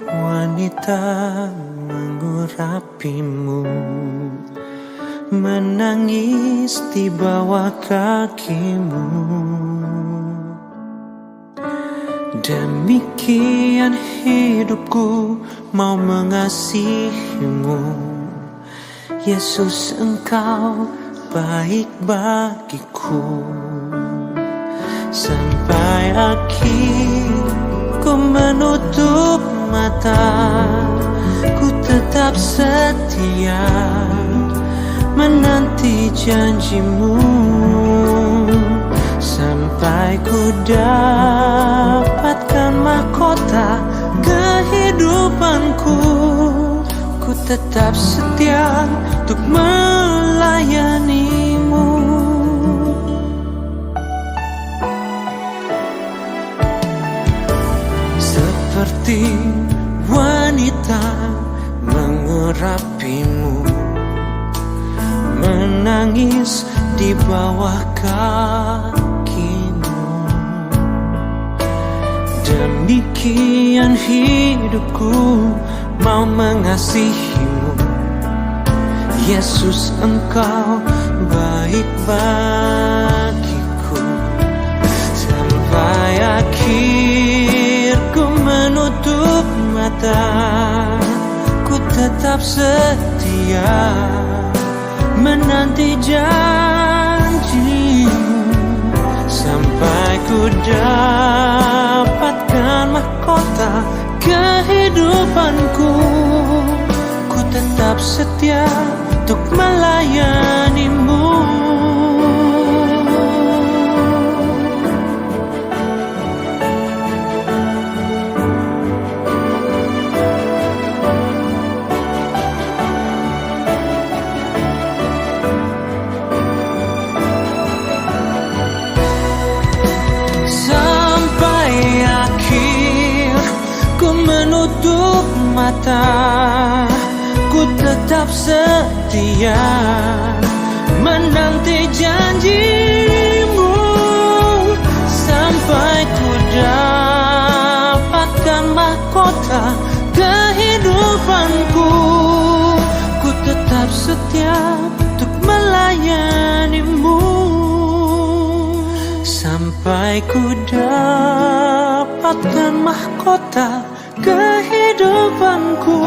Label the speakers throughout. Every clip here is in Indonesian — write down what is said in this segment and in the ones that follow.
Speaker 1: wanita mengurapimu, menangis di bawah kakimu. Demikian hidupku mau mengasihimu, Yesus, engkau baik bagiku. Sampai akhir ku menutup mata, ku tetap setia menanti janjimu. Sampai ku dapatkan mahkota kehidupanku, ku tetap setia untuk melayanimu. Seperti wanita mengurapimu, menangis di bawah kakimu. Demikian hidupku mau mengasihimu, Yesus, engkau baik bagiku. Sampai akhir ku menutup mata, ku tetap setia menanti janjimu. Sampai ku dapatkan mahkota kehidupanku, ku tetap setia untuk melayanimu. Menutup mata, ku tetap setia menanti janjimu. Sampai ku dapatkan mahkota kehidupanku, ku tetap setia untuk melayanimu. Sampai ku dapatkan mahkota kehidupanku,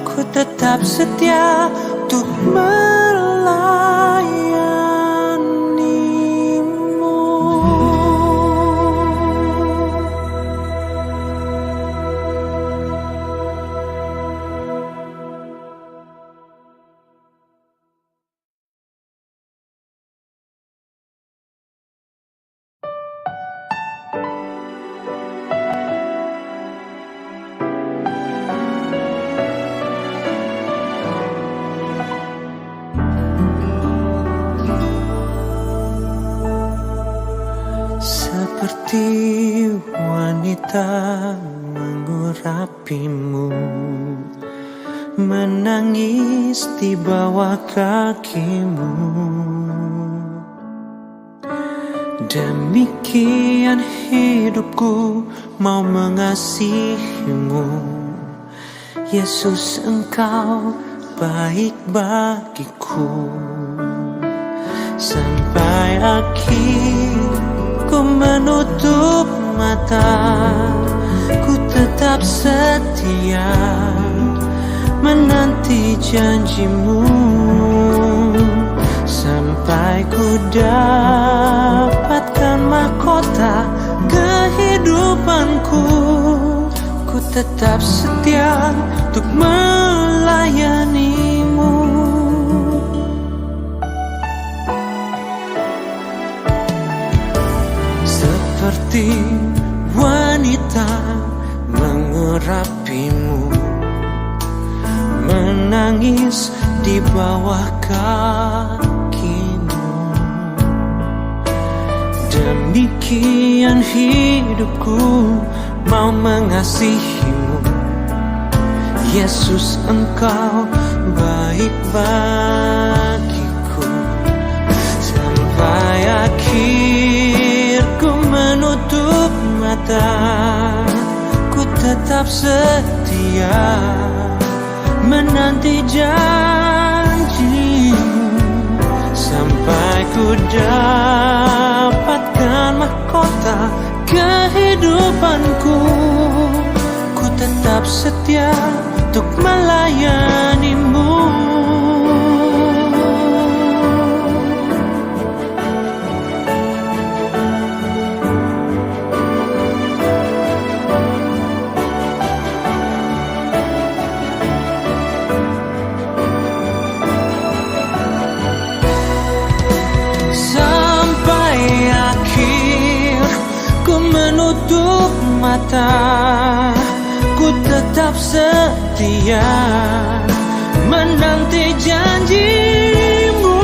Speaker 1: ku tetap setia untuk melayanimu. Seperti wanita mengurapimu, menangis di bawah kakimu. Demikian hidupku mau mengasihimu, Yesus, engkau baik bagiku. Sampai akhir ku menutup mata, ku tetap setia menanti janjimu. Sampai ku dapatkan mahkota kehidupanku, ku tetap setia untuk melayanimu. Seperti wanita mengurapimu, menangis di bawah kakimu. Demikian hidupku mau mengasihimu, Yesus, engkau baik bagiku. Sampai akhir ku menutup mata, ku tetap setia menanti janjimu sampai ku dapatkan mahkota kehidupanku. Ku tetap setia untuk melayanimu. Menutup mata, ku tetap setia menanti janjimu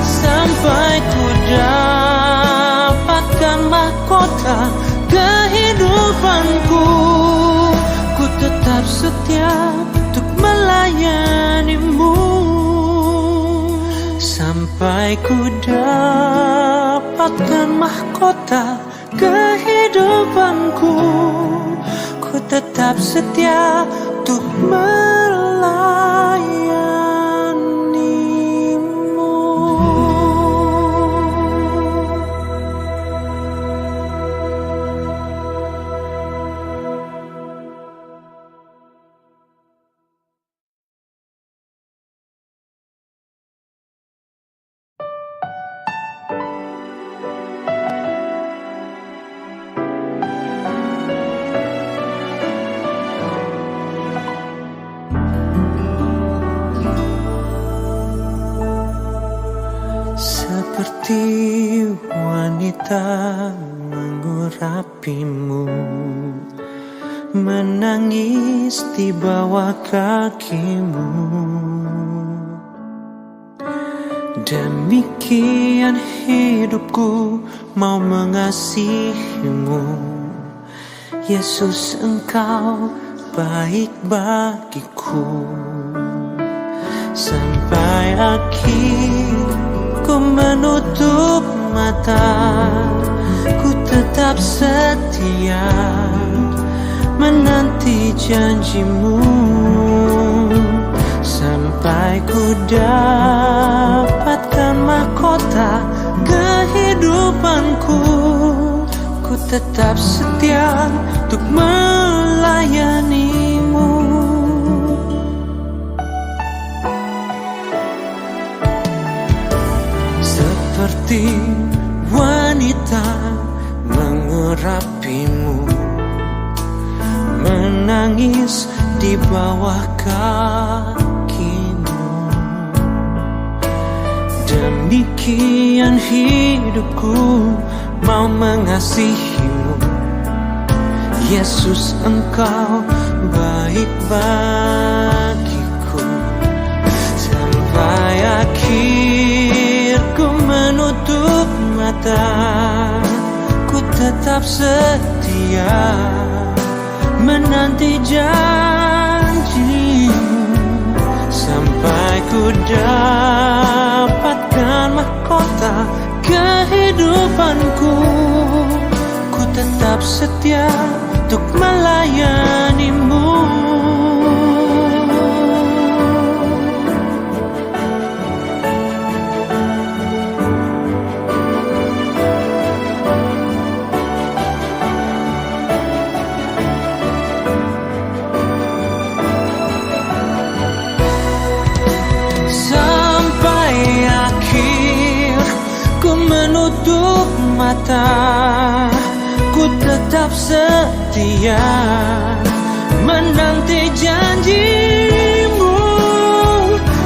Speaker 1: sampai ku dapatkan mahkota kehidupanku. Ku tetap setia untuk melayanimu sampai ku dapatkan mahkota kehidupanku. Ku tetap setia untuk melayanimu. Seperti wanita mengurapimu, menangis di bawah kakimu. Demikian hidupku mau mengasihimu. Yesus, Engkau baik bagiku. Sampai akhir ku menutup mata, ku tetap setia menanti janjimu sampai ku dapatkan mahkota kehidupanku. Ku tetap setia untuk melayanimu. Seperti wanita mengurapimu, menangis di bawah kakimu. Demikian hidupku mau mengasihimu. Yesus, Engkau baik bagiku. Sampai akhir ku menutup mata, ku tetap setia menanti janjimu sampai ku dapatkan mahkota kehidupanku. Ku tetap setia untuk melayanimu. Menutup mata, ku tetap setia menanti janjimu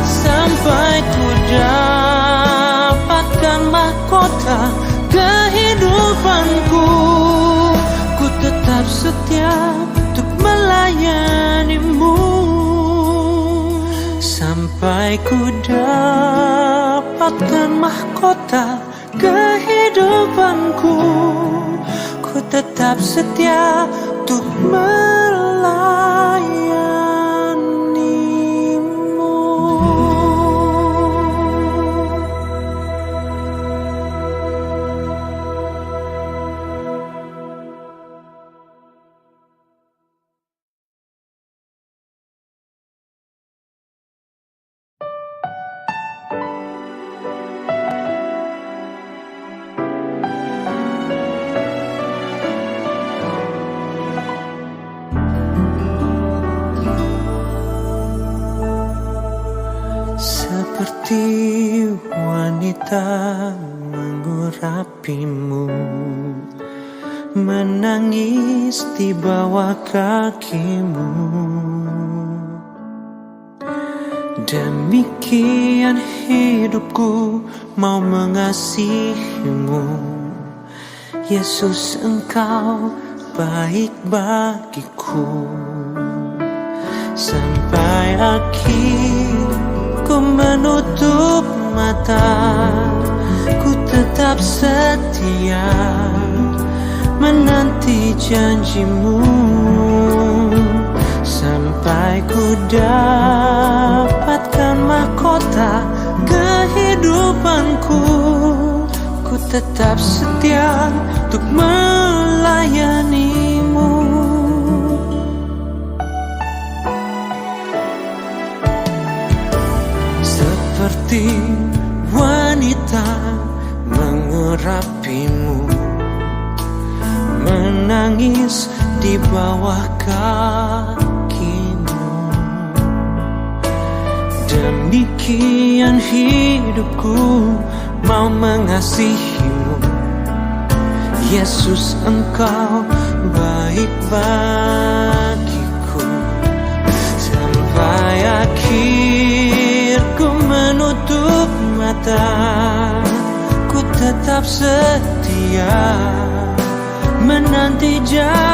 Speaker 1: sampai ku dapatkan mahkota kehidupanku. Ku tetap setia untuk melayanimu sampai ku dapatkan mahkota kehidupanku. Ku tetap setia untuk melayanimu. seperti wanita mengurapimu, menangis di bawah kakimu. Demikian hidupku mau mengasihimu, Yesus, Engkau baik bagiku. Sampai akhir ku menutup mata, ku tetap setia menanti janjimu. Sampai ku dapatkan mahkota kehidupanku, ku tetap setia untuk melayanimu. Seperti wanita mengurapimu, menangis di bawah kakimu. Demikian hidupku mau mengasihimu, Yesus, Engkau baik bagiku. Sampai akhir ku menutup mata, ku tetap setia menanti janjimu.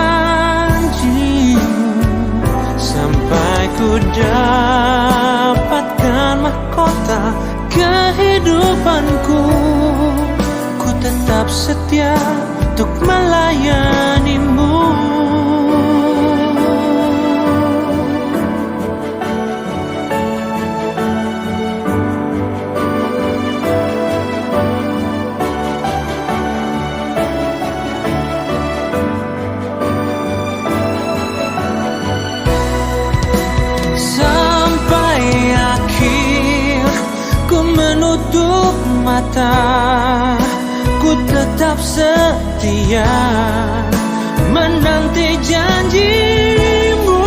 Speaker 1: Sampai ku dapatkan mahkota kehidupanku, ku tetap setia untuk melayanimu. Mata, ku tetap setia menanti janjimu.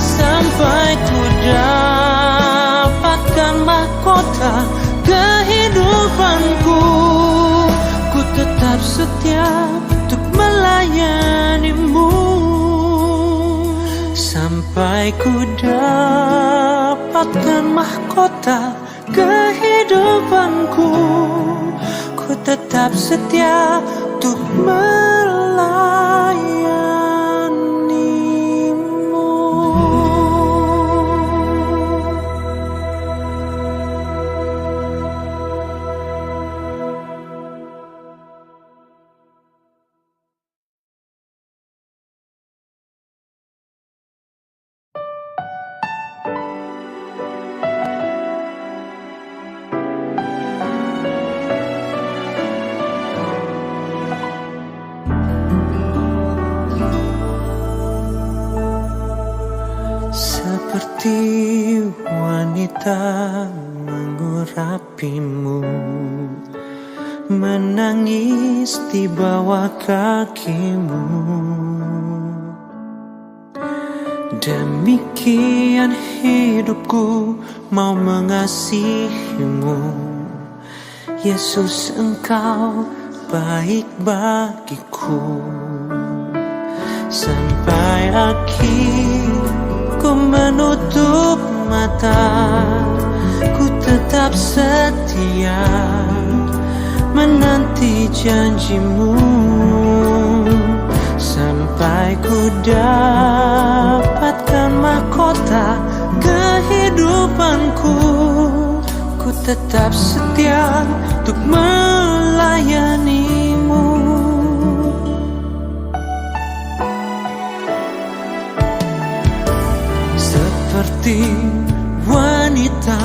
Speaker 1: Sampai ku dapatkan mahkota kehidupanku, ku tetap setia untuk melayanimu. Sampai ku dapatkan mahkota kehidupanku, ku tetap setia untuk melayanimu. Seperti wanita mengurapimu, menangis di bawah kakimu. Demikian hidupku mau mengasihimu, Yesus, Engkau baik bagiku. Sampai akhir ku menutup mata, ku tetap setia menanti janjimu. Sampai ku dapatkan mahkota kehidupanku, ku tetap setia untuk melayanimu. Seperti wanita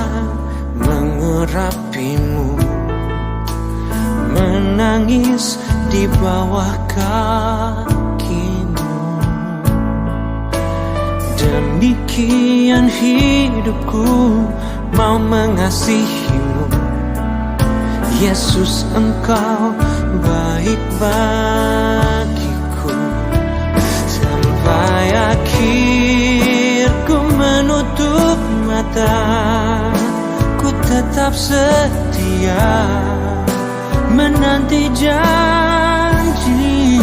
Speaker 1: mengurapimu, menangis di bawah kakimu. Demikian hidupku mau mengasihimu, Yesus, Engkau baik bagiku. Sampai akhir ku menutup mata, ku tetap setia menanti janjimu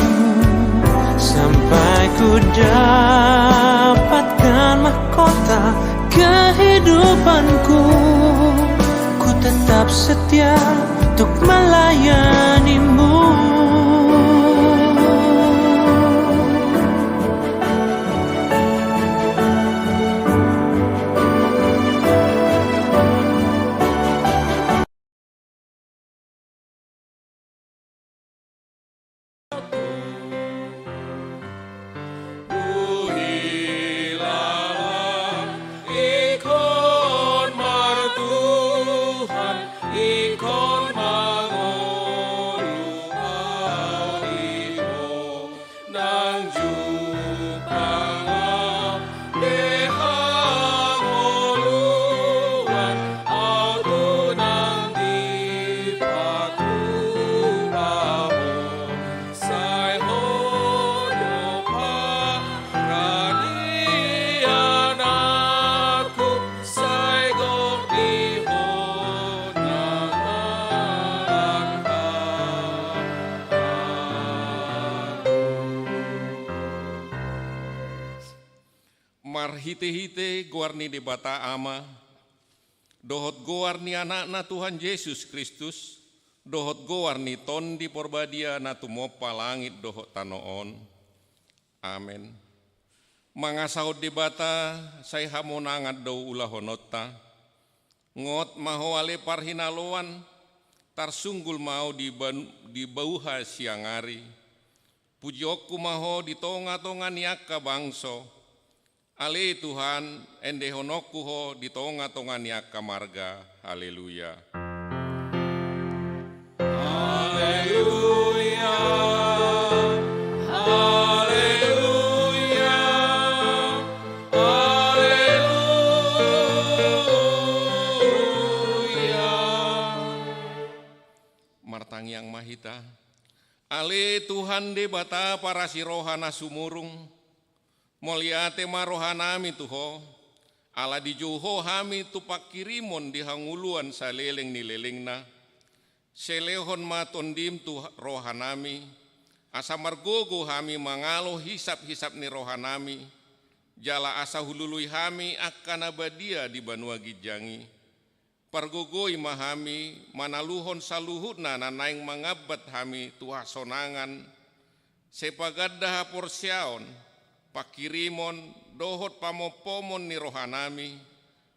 Speaker 1: sampai ku dapatkan mahkota kehidupanku. Ku tetap setia untuk melayanimu.
Speaker 2: Hite-hite guarni di bata ama, dohot guarni anak-na Tuhan Yesus Kristus, dohot guarni ton di porbadia na tumopa langit dohot tanoon. Amen. Mangasahod di bata, say hamonangat daw ulahonota, ngot mahoale parhinaloan, tarsunggul mau di bauha siang hari, pujiokku maho di tonga-tonga niaka bangso, ale Tuhan, ende honokuho di tonga-tonga niaka marga. Haleluya.
Speaker 3: Haleluya. Haleluya. Haleluya.
Speaker 2: Martang yang mahita, ale Tuhan de bata para sirohana sumurung, moliate marohanami tuho, ala dijuho hami tupak kirimon di hanguluan saleleng nilelengna, selehon matondim tu rohanami, asa margogo hami mangalo hisap-hisap ni rohanami, jala asa hulului hami akan abadia di banua gijangi, pargogoi mahami manaluhon saluhutna nanaing mangabat hami tuha sonangan, sepagadda porsiaon, pakirimon dohot pamopomon ni rohanami,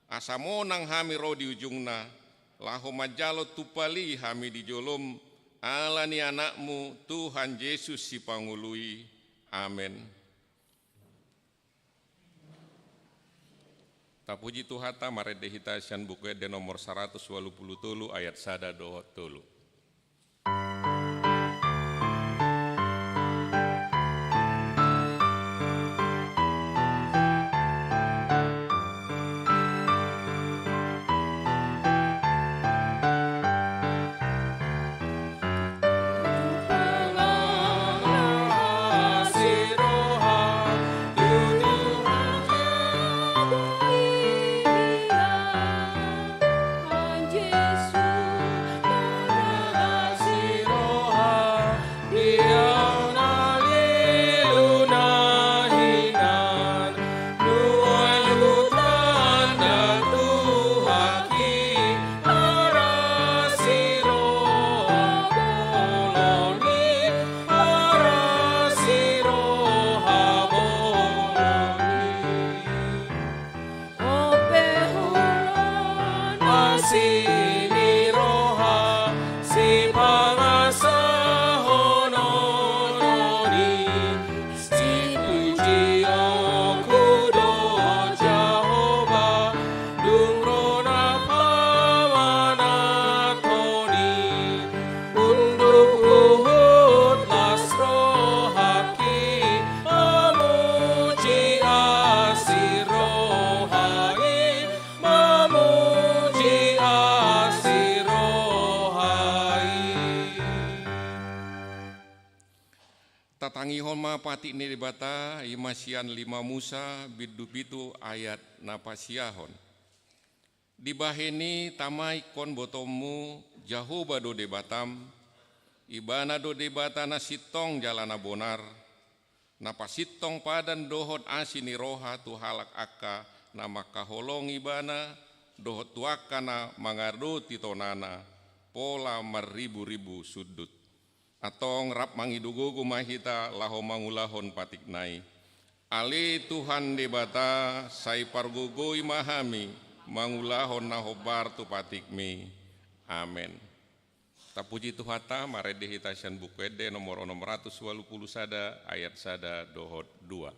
Speaker 2: asamonang hami ro di ujungna, laho majalo tupali hami di jolom, ala ni anakmu Tuhan Yesus si pangului. Amen. Tapuji Tuhata marede hitasian buku de nomor 180 ayat sada dohot tolu. Tatangihon mapati ni bata imasian 5 Musa bidu-bidu ayat napasiahon. Di baheni tamai kon botomu Jahoba do debatam, ibana do debatana sitong jalana bonar, napa sitong padan dohot asini roha tu halak akka nama kaholong ibana dohot tuakana mangado titonana pola maribu-ribu sudut. Atong rap mangidugugu mahita laho mangulahon patiknai. Ale Tuhan debata sai pargugoi mahami mangulahon nahobar tu patikmi. Amin. Tapuji Tuhata marede hitasan bukwede nomor 680 sada ayat sada dohot 2.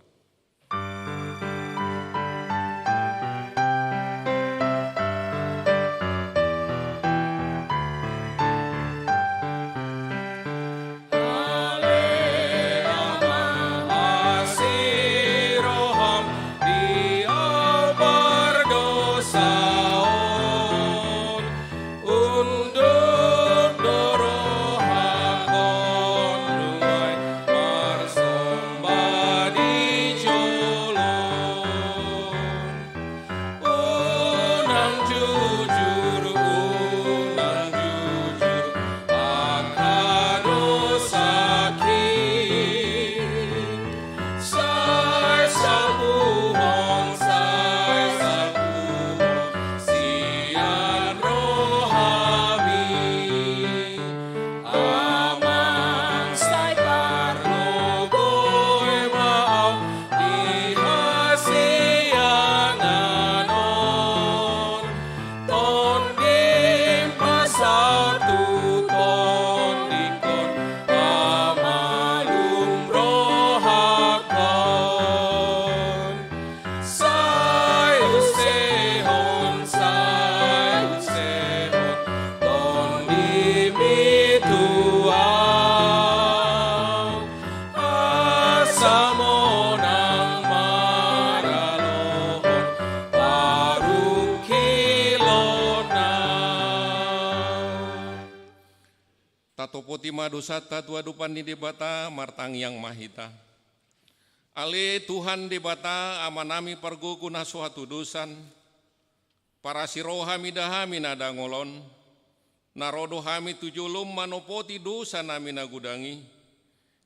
Speaker 2: Tatopoti madosata tuadupan di debata martang yang mahita. Ale Tuhan debata amanami pargugu nasuhatu dusan, para siroha midahami nadangolon, narodo hami tujulum manopoti dosa nami nagudangi,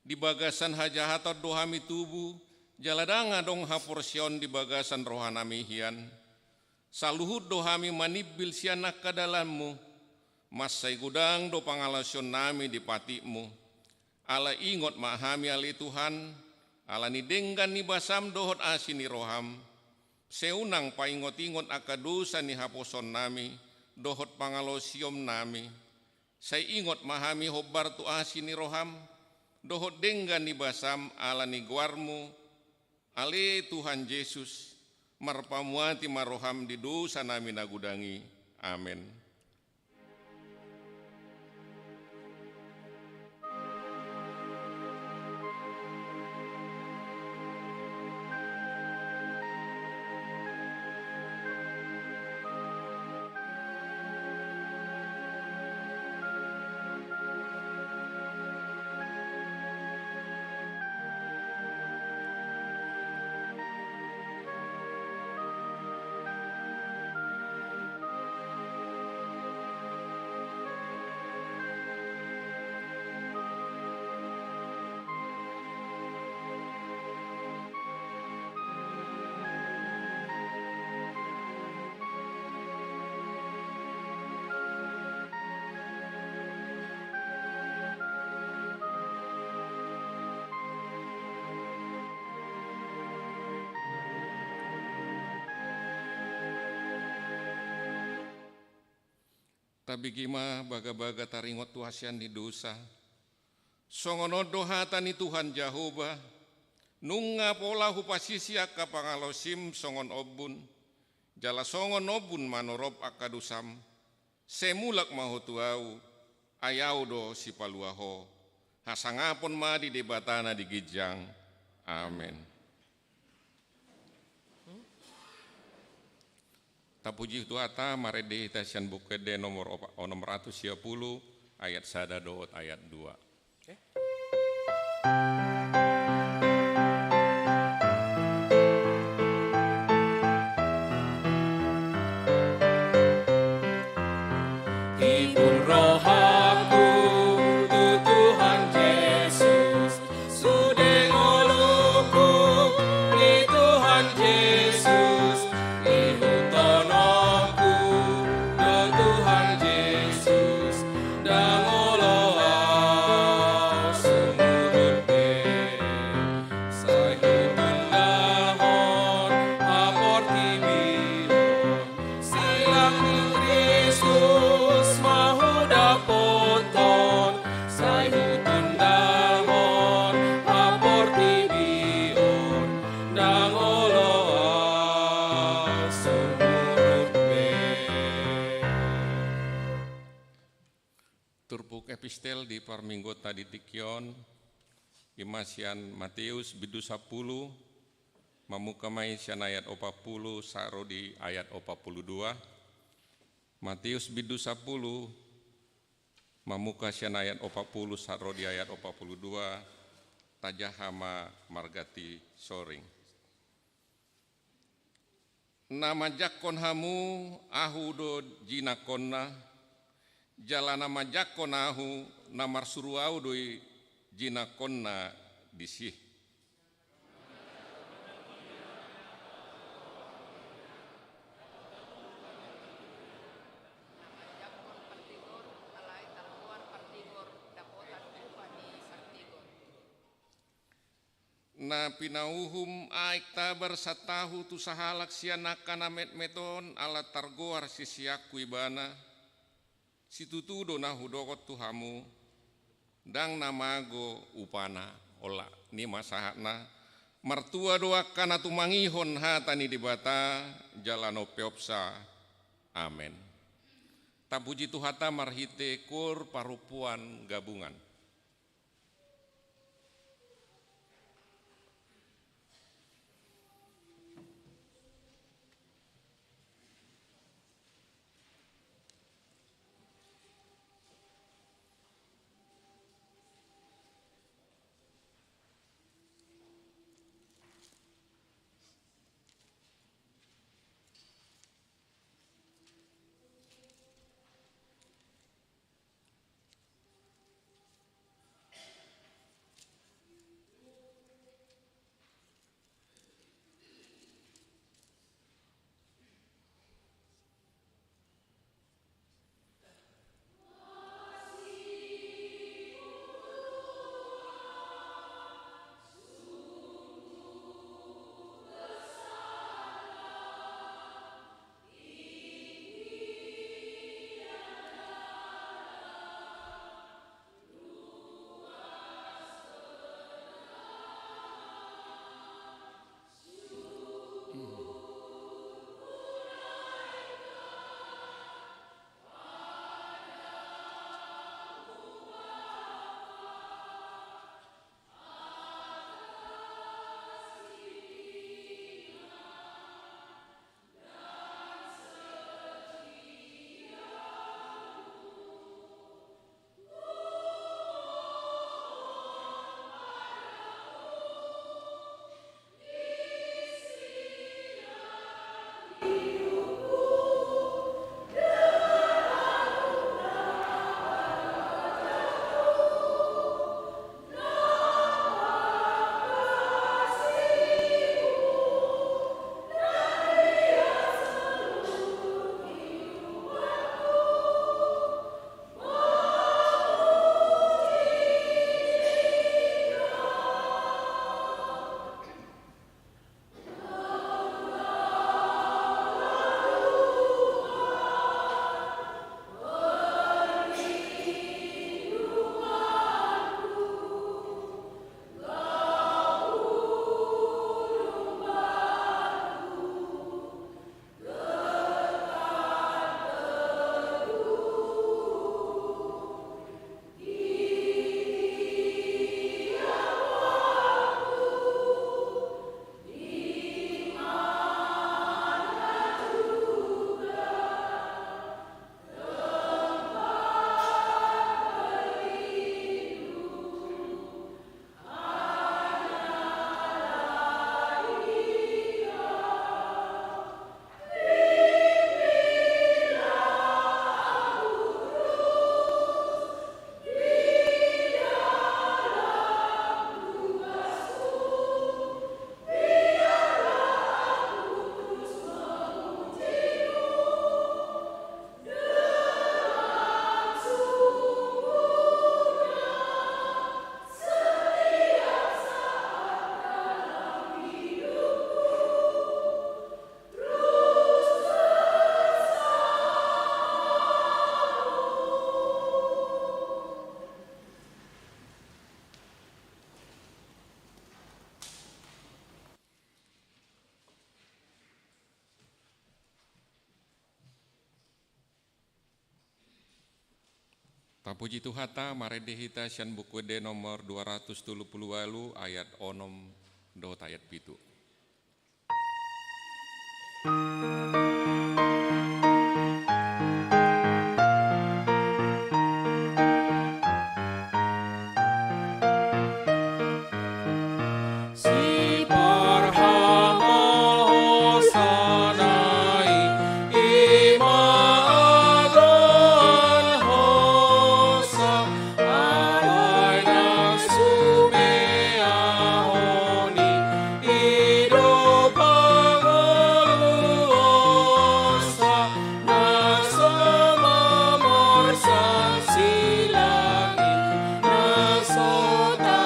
Speaker 2: di bagasan hajahatot dohami tubuh, jaladanga dong haporsion di bagasan rohanami hian, saluhut dohami manibil sianak kadalanmu, masai gudang do pangalasion nami di patikmu, ala ingot mahami ali Tuhan, ala ni denggan ni basam dohot asini roham, seunang paingot-ingot akadusa ni haposon nami, dohot pangalosiom nami, saya ingot mahami hobar tu asini roham, dohot denggan ni basam ala ni guarmu, ale Tuhan Yesus, marpamuati maroham di dosa nami nagudangi. Amin. Tabigima baga-baga taringot tuasian di dosa. Songono dohatani Tuhan Jahoba, nunga pola hupasisi akka pangalosim songon obun, jala songon obun manorob akadusam, semulak mahutuau, ayau do si paluaho, hasangapon ma di debatana di gijang. Amin. Tapuji Tuhata marede tasian bukede nomor 610 ayat sada doot ayat 2. epistel di parminggota di Tikion, imasian Matius bidu 10, mamukamai sian ayat 40 saro di ayat 42. Matius bidu 10, mamuka sian ayat 40 saro di ayat 42, tajahama margati soring. Nama jakon hamu ahu do jinakonna, jalana majakon ahu namar suruau doi jinakonna disih. Na pinauhum aik tabar satahu tu sahalak sianakana meton ala targoar sisiaku ibana situtudo nahu dokot tuhamu dang namago upana ola ni masahana martua doakana tu mangihon hatani dibata jalano peopsa amen. Tapuji tuhata marhite kur parupuan gabungan. Tapuji Tuhata marede hita sian buku de nomor 230 ayat onom dot ayat pitu.
Speaker 3: Si parhamo sanai imagon hosa alai nasumeahoni ido pangoluosa nasoma morsan silagi nasota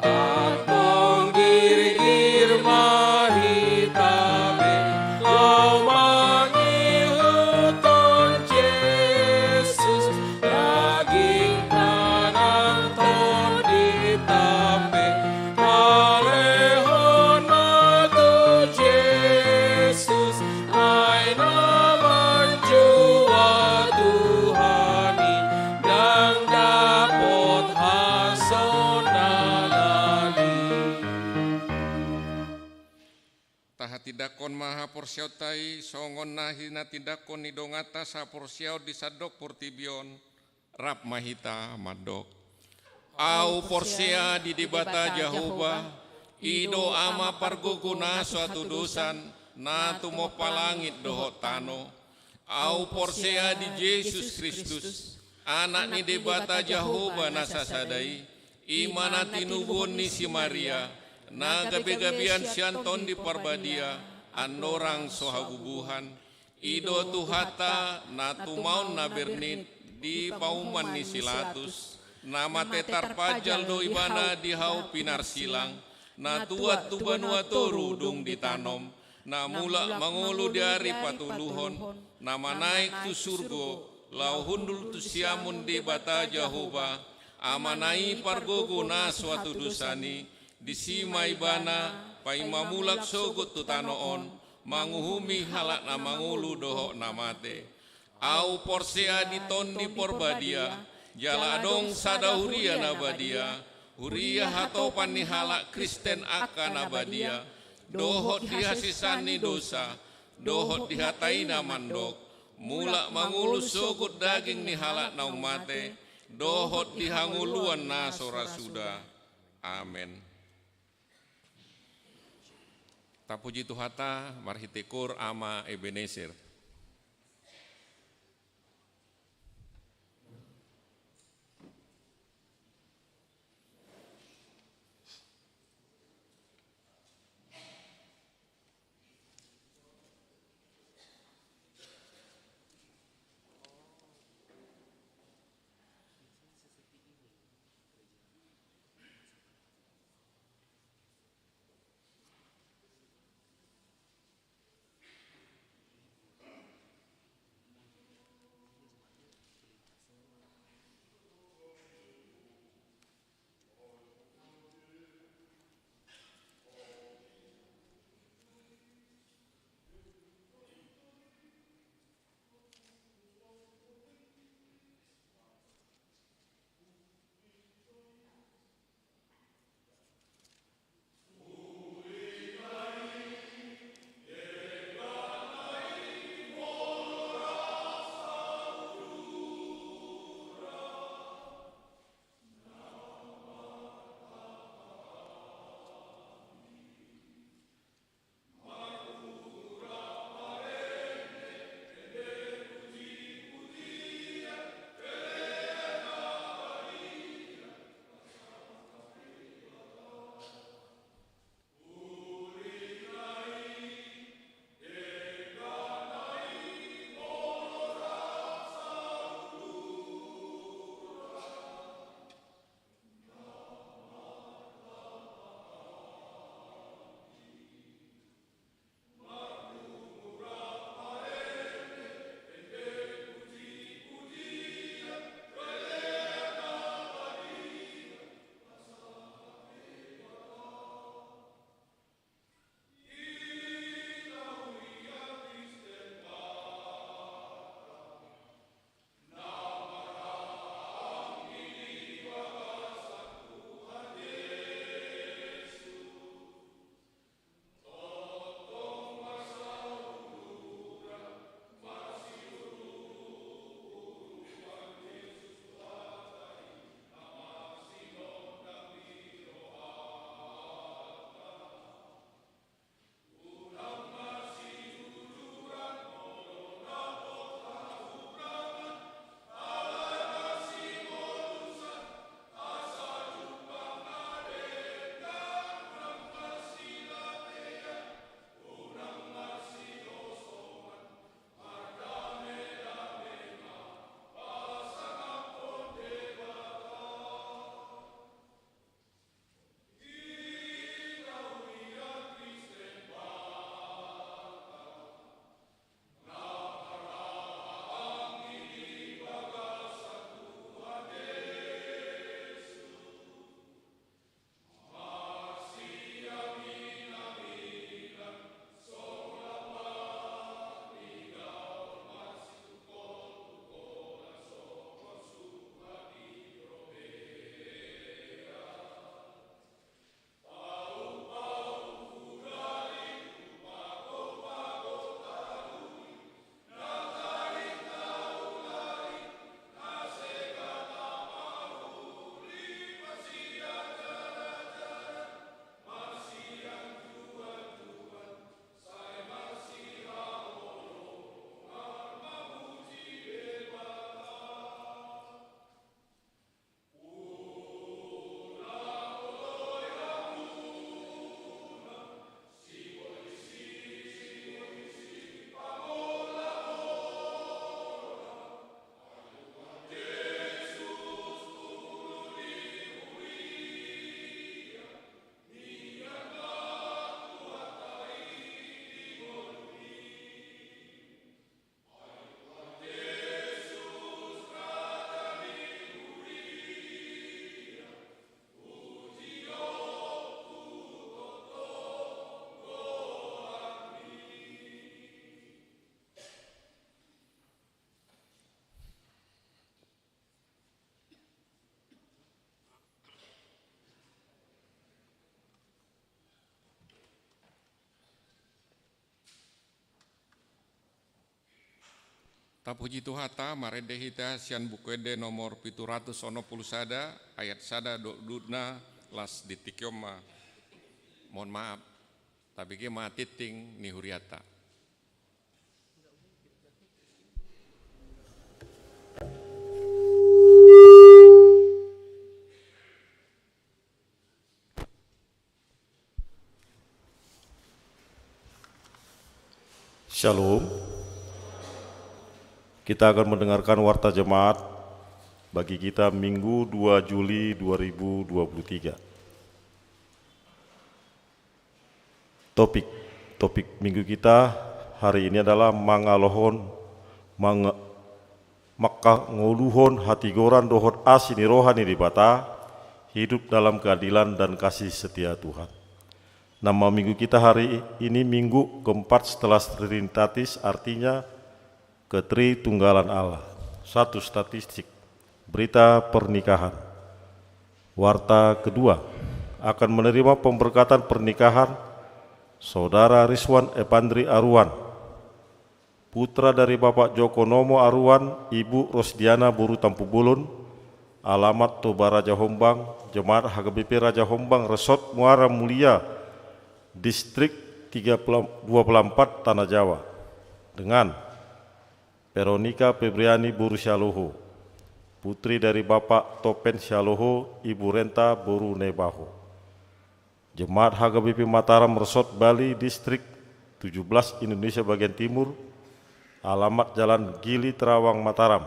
Speaker 3: at panggirgir mahitabe lau mangihuton Jesus laging tanang ton ditape palehon matu Jesus ay naman jua Tuhani dang dapot hason nalali.
Speaker 2: Taha tidakon maha porsiautai songon nahina tidakon nidongata sa porsiau disadok purtibion rap mahita madok. Au porsia di dibata Jahuba ido ama parguguna suatu dosan na tumo palangit dohot tano. Au porsia di Yesus Kristus anak ni debata Jahuba nasasadai imana tinubun ni si Maria na gabi-gabian sianton di parbadia anorang sohagubuhan ido tuhata na tumaun na bernit di pauman ni silatus nama tetar pajal do ibana di hau pinar silang na tuat tubanua toru dung ditanom na mula mangulu diari patuluhon nama naik tu surgo lau hundul tu siamun di bata Jahuba amanai pargoguna suatu dosani disima ibana paimamulak sogut tu tanoon manguhumi halak na mangulu dohok namate au porsea ditondi porbadia jaladong sada huria nabadia huria hatopan ni halak Kristen akan nabadia dohot dihasisani dosa dohot dihatai namandok mulak mangulu sogut daging ni halak naumate dohot dihanguluan na sora suda. Amin. Tapuji Tuhata marhitekur ama Ebenezer. Tapuji Tuhata marede hita sian bukuede nomor 790 sada ayat sada dudna las ditikioma. Mohon maaf, tapi ke matiting ni huriata.
Speaker 4: Shalom. Kita akan mendengarkan warta jemaat bagi kita Minggu 2 Juli 2023. Topik minggu kita hari ini adalah mangalohon maka ngoluhon hati goran dohot asini rohani di bata, hidup dalam keadilan dan kasih setia Tuhan. Nama minggu kita hari ini minggu keempat setelah Trinitatis, artinya Ketritunggalan Allah. Satu statistik, berita pernikahan. Warta kedua, akan menerima pemberkatan pernikahan Saudara Rizwan Epandri Aruan, putra dari Bapak Joko Nomo Aruan, Ibu Rosdiana Buru Tampubulun, alamat Toba Raja Hombang, Jemaat HKBP Raja Hombang, Resort Muara Mulia, Distrik 24 Tanah Jawa, dengan Veronica Febriani Buru Syaloho, putri dari Bapak Topen Syaloho, Ibu Renta Buru Nebaho. Jemaat HKBP Mataram Resort Bali Distrik 17 Indonesia bagian timur, alamat Jalan Gili Terawang Mataram.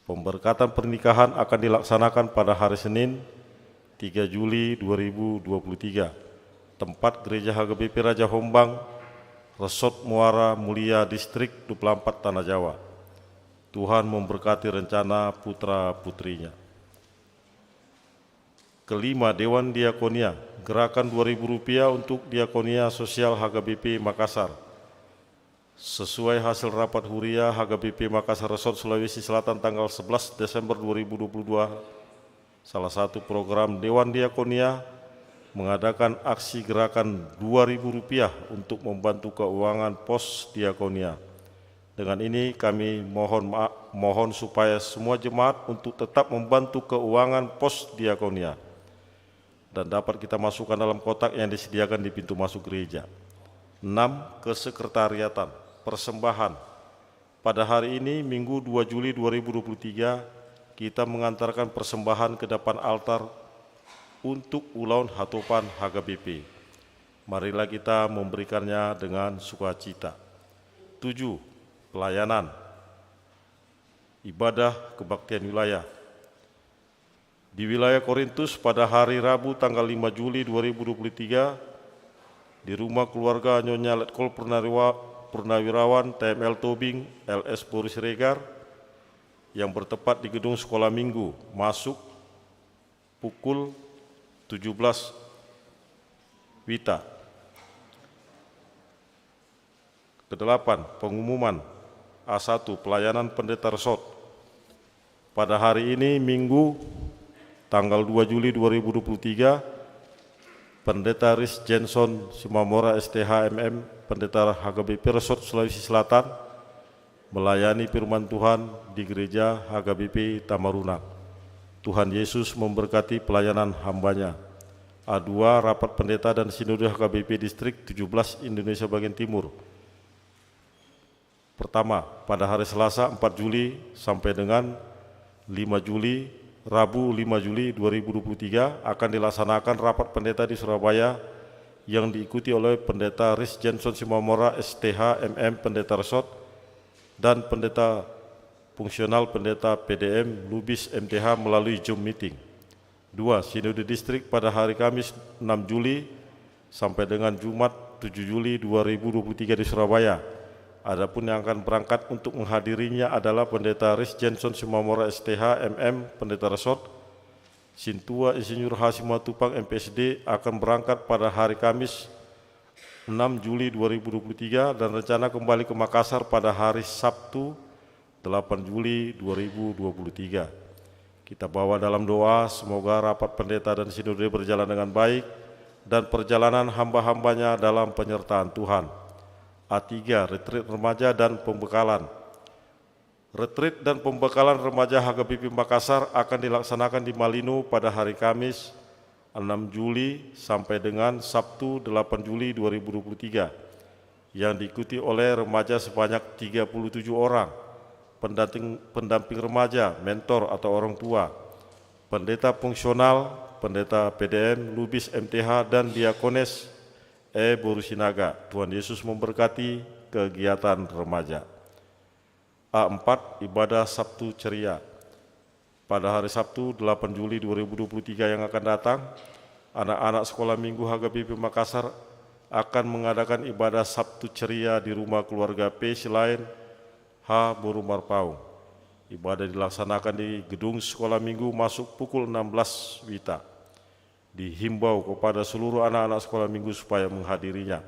Speaker 4: Pemberkatan pernikahan akan dilaksanakan pada hari Senin 3 Juli 2023. Tempat Gereja HKBP Raja Hombang, Resort Muara Mulia Distrik 24 Tanah Jawa. Tuhan memberkati rencana putra-putrinya. Kelima, Dewan Diakonia, gerakan Rp2.000 untuk Diakonia Sosial HKBP Makassar. Sesuai hasil rapat huria HKBP Makassar Resort Sulawesi Selatan tanggal 11 Desember 2022, salah satu program Dewan Diakonia mengadakan aksi gerakan Rp2.000 untuk membantu keuangan pos diakonia. Dengan ini kami mohon supaya semua jemaat untuk tetap membantu keuangan pos diakonia dan dapat kita masukkan dalam kotak yang disediakan di pintu masuk gereja. 6. Kesekretariatan persembahan. Pada hari ini Minggu 2 Juli 2023 kita mengantarkan persembahan ke depan altar untuk Ulaun Hatopan HKBP. Marilah kita memberikannya dengan sukacita. 7. Pelayanan ibadah kebaktian wilayah. Di wilayah Korintus pada hari Rabu tanggal 5 Juli 2023 di rumah keluarga Nyonya Letkol Purnawirawan TML Tobing LS Boris Regar yang bertepat di gedung sekolah minggu, masuk pukul 17 WITA. Kedelapan, pengumuman A1 pelayanan pendeta resort. Pada hari ini Minggu tanggal 2 Juli 2023, Pendeta Riz Jenson Simamora STHMM, Pendeta HKBP Resort Sulawesi Selatan, melayani firman Tuhan di gereja HKBP Tamaruna. Tuhan Yesus memberkati pelayanan hambanya. A2, rapat pendeta dan sinode HKBP Distrik 17 Indonesia bagian timur. Pertama, pada hari Selasa 4 Juli sampai dengan 5 Juli, Rabu 5 Juli 2023 akan dilaksanakan rapat pendeta di Surabaya yang diikuti oleh Pendeta Riz Jenson Simamora STHMM Pendeta Resort dan Pendeta Fungsional Pendeta PDM Lubis MTH melalui Zoom meeting. 2. Sinode Distrik pada hari Kamis 6 Juli sampai dengan Jumat 7 Juli 2023 di Surabaya. Adapun yang akan berangkat untuk menghadirinya adalah Pendeta Riz Jenson Simamora STHMM Pendeta Resort. Sintua Insinyur Hasim Matupang MPSD akan berangkat pada hari Kamis 6 Juli 2023 dan rencana kembali ke Makassar pada hari Sabtu 8 Juli 2023. Kita bawa dalam doa semoga rapat pendeta dan sinode berjalan dengan baik dan perjalanan hamba-hambanya dalam penyertaan Tuhan. A3, retreat remaja dan pembekalan. Retreat dan pembekalan remaja HKBP Makassar akan dilaksanakan di Malino pada hari Kamis 6 Juli sampai dengan Sabtu 8 Juli 2023 yang diikuti oleh remaja sebanyak 37 orang, pendamping remaja, mentor atau orang tua, pendeta fungsional, pendeta PDM, lubis MTH, dan diakones Boru Sinaga. Tuhan Yesus memberkati kegiatan remaja. A4, ibadah Sabtu ceria. Pada hari Sabtu 8 Juli 2023 yang akan datang, anak-anak sekolah minggu HKBP Makassar akan mengadakan ibadah Sabtu ceria di rumah keluarga P. Silain H. Boru Marpau. Ibadah dilaksanakan di gedung sekolah minggu masuk pukul 16 WITA. Dihimbau kepada seluruh anak-anak sekolah minggu supaya menghadirinya.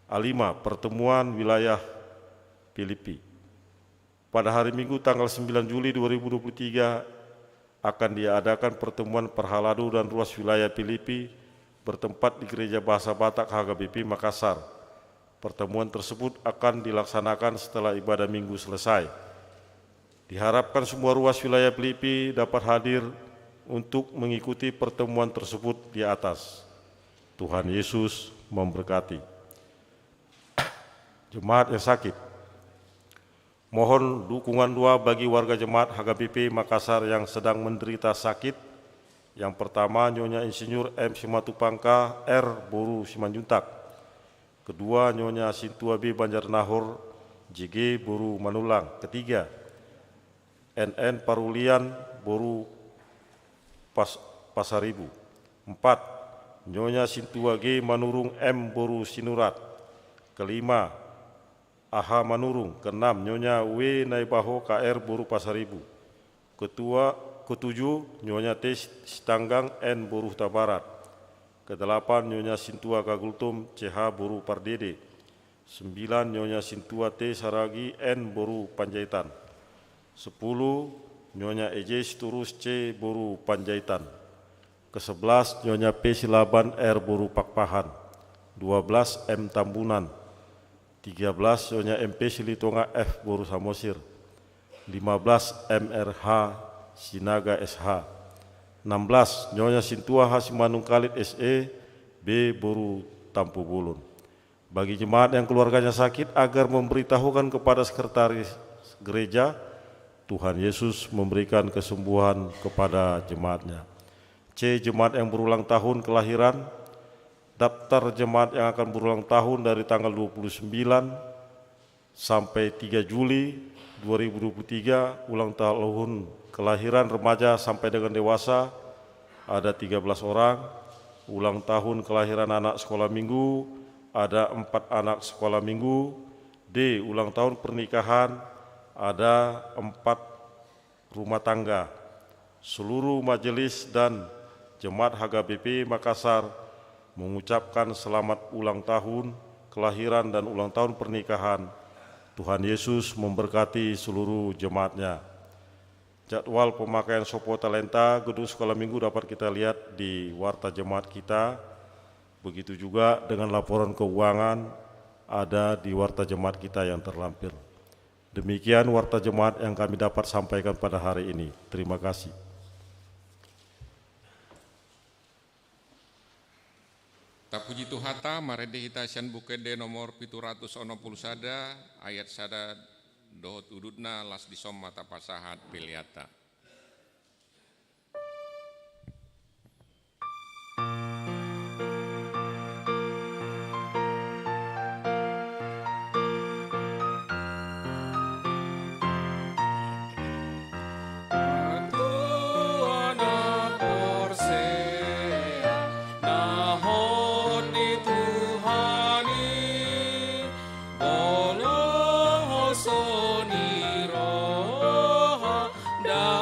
Speaker 4: A5, pertemuan wilayah Filipi. Pada hari Minggu tanggal 9 Juli 2023 akan diadakan pertemuan Perhaladu dan ruas wilayah Filipi bertempat di Gereja Bahasa Batak HKBP Makassar. Pertemuan tersebut akan dilaksanakan setelah ibadah minggu selesai. Diharapkan semua ruas wilayah Filipi dapat hadir untuk mengikuti pertemuan tersebut di atas. Tuhan Yesus memberkati. Jemaat yang sakit, mohon dukungan doa bagi warga jemaat HKBP Makassar yang sedang menderita sakit. Yang pertama, Nyonya Insinyur M. Simatupangka R. Boru Simanjuntak. Kedua, Nyonya Sintua B. Banjarnahor JG Boru Manulang. Ketiga, NN Parulian Boru Pasaribu. 4, Nyonya Sintua G. Manurung M. Boru Sinurat. Kelima, Aha Manurung. Keenam, Nyonya W. Naibaho KR Boru Pasaribu. Ketujuh, Nyonya T. Sitanggang N. Boru Huta Barat. Kedelapan, Nyonya Sintua Kagultum CH Boru Pardede. 9, Nyonya Sintua T. Saragi N. Boru Panjaitan. 10, Nyonya EJ Siturus C. Boru Panjaitan. Ke-11, Nyonya P. Silaban R. Boru Pakpahan. 12, M. Tambunan. 13, Nyonya MP Silitonga F. Boru Samosir. 15, MRH Sinaga SH. 16, Nyonya Sintua H. Simanung Khalid SE B. Boru Tampu Bulun. Bagi jemaat yang keluarganya sakit agar memberitahukan kepada sekretaris gereja, Tuhan Yesus memberikan kesembuhan kepada jemaatnya. C. Jemaat yang berulang tahun kelahiran. Daftar jemaat yang akan berulang tahun dari tanggal 29 sampai 3 Juli 2023, ulang tahun kelahiran remaja sampai dengan dewasa ada 13 orang, ulang tahun kelahiran anak sekolah minggu ada 4 anak sekolah minggu. D. Ulang tahun pernikahan ada 4 rumah tangga. Seluruh majelis dan jemaat HKBP Makassar mengucapkan selamat ulang tahun kelahiran dan ulang tahun pernikahan. Tuhan Yesus memberkati seluruh jemaatnya. Jadwal pemakaian Sopo Talenta gedung sekolah minggu dapat kita lihat di warta jemaat kita. Begitu juga dengan laporan keuangan ada di warta jemaat kita yang terlampir. Demikian warta jemaat yang kami dapat sampaikan pada hari ini. Terima kasih.
Speaker 2: Tapuji Tuhata, marede hita sian bukede nomor 760 sada, ayat sada dohot ududna las disom mata pasahat piliata.
Speaker 3: Da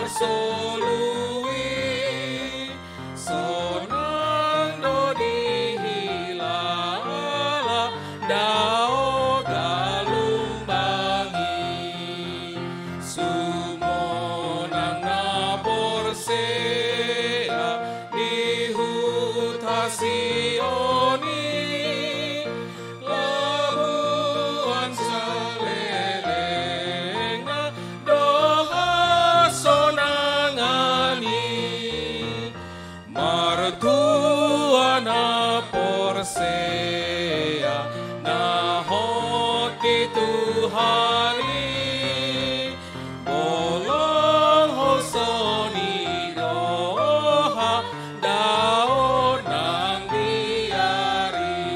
Speaker 3: marsolui sonang do dihilala dao galumbangi sumonang na porsea dihut hasioni labuan saleleng na doha sonangani martua na porsea na hoti Tuhani bolong hosoni doha daon nang diari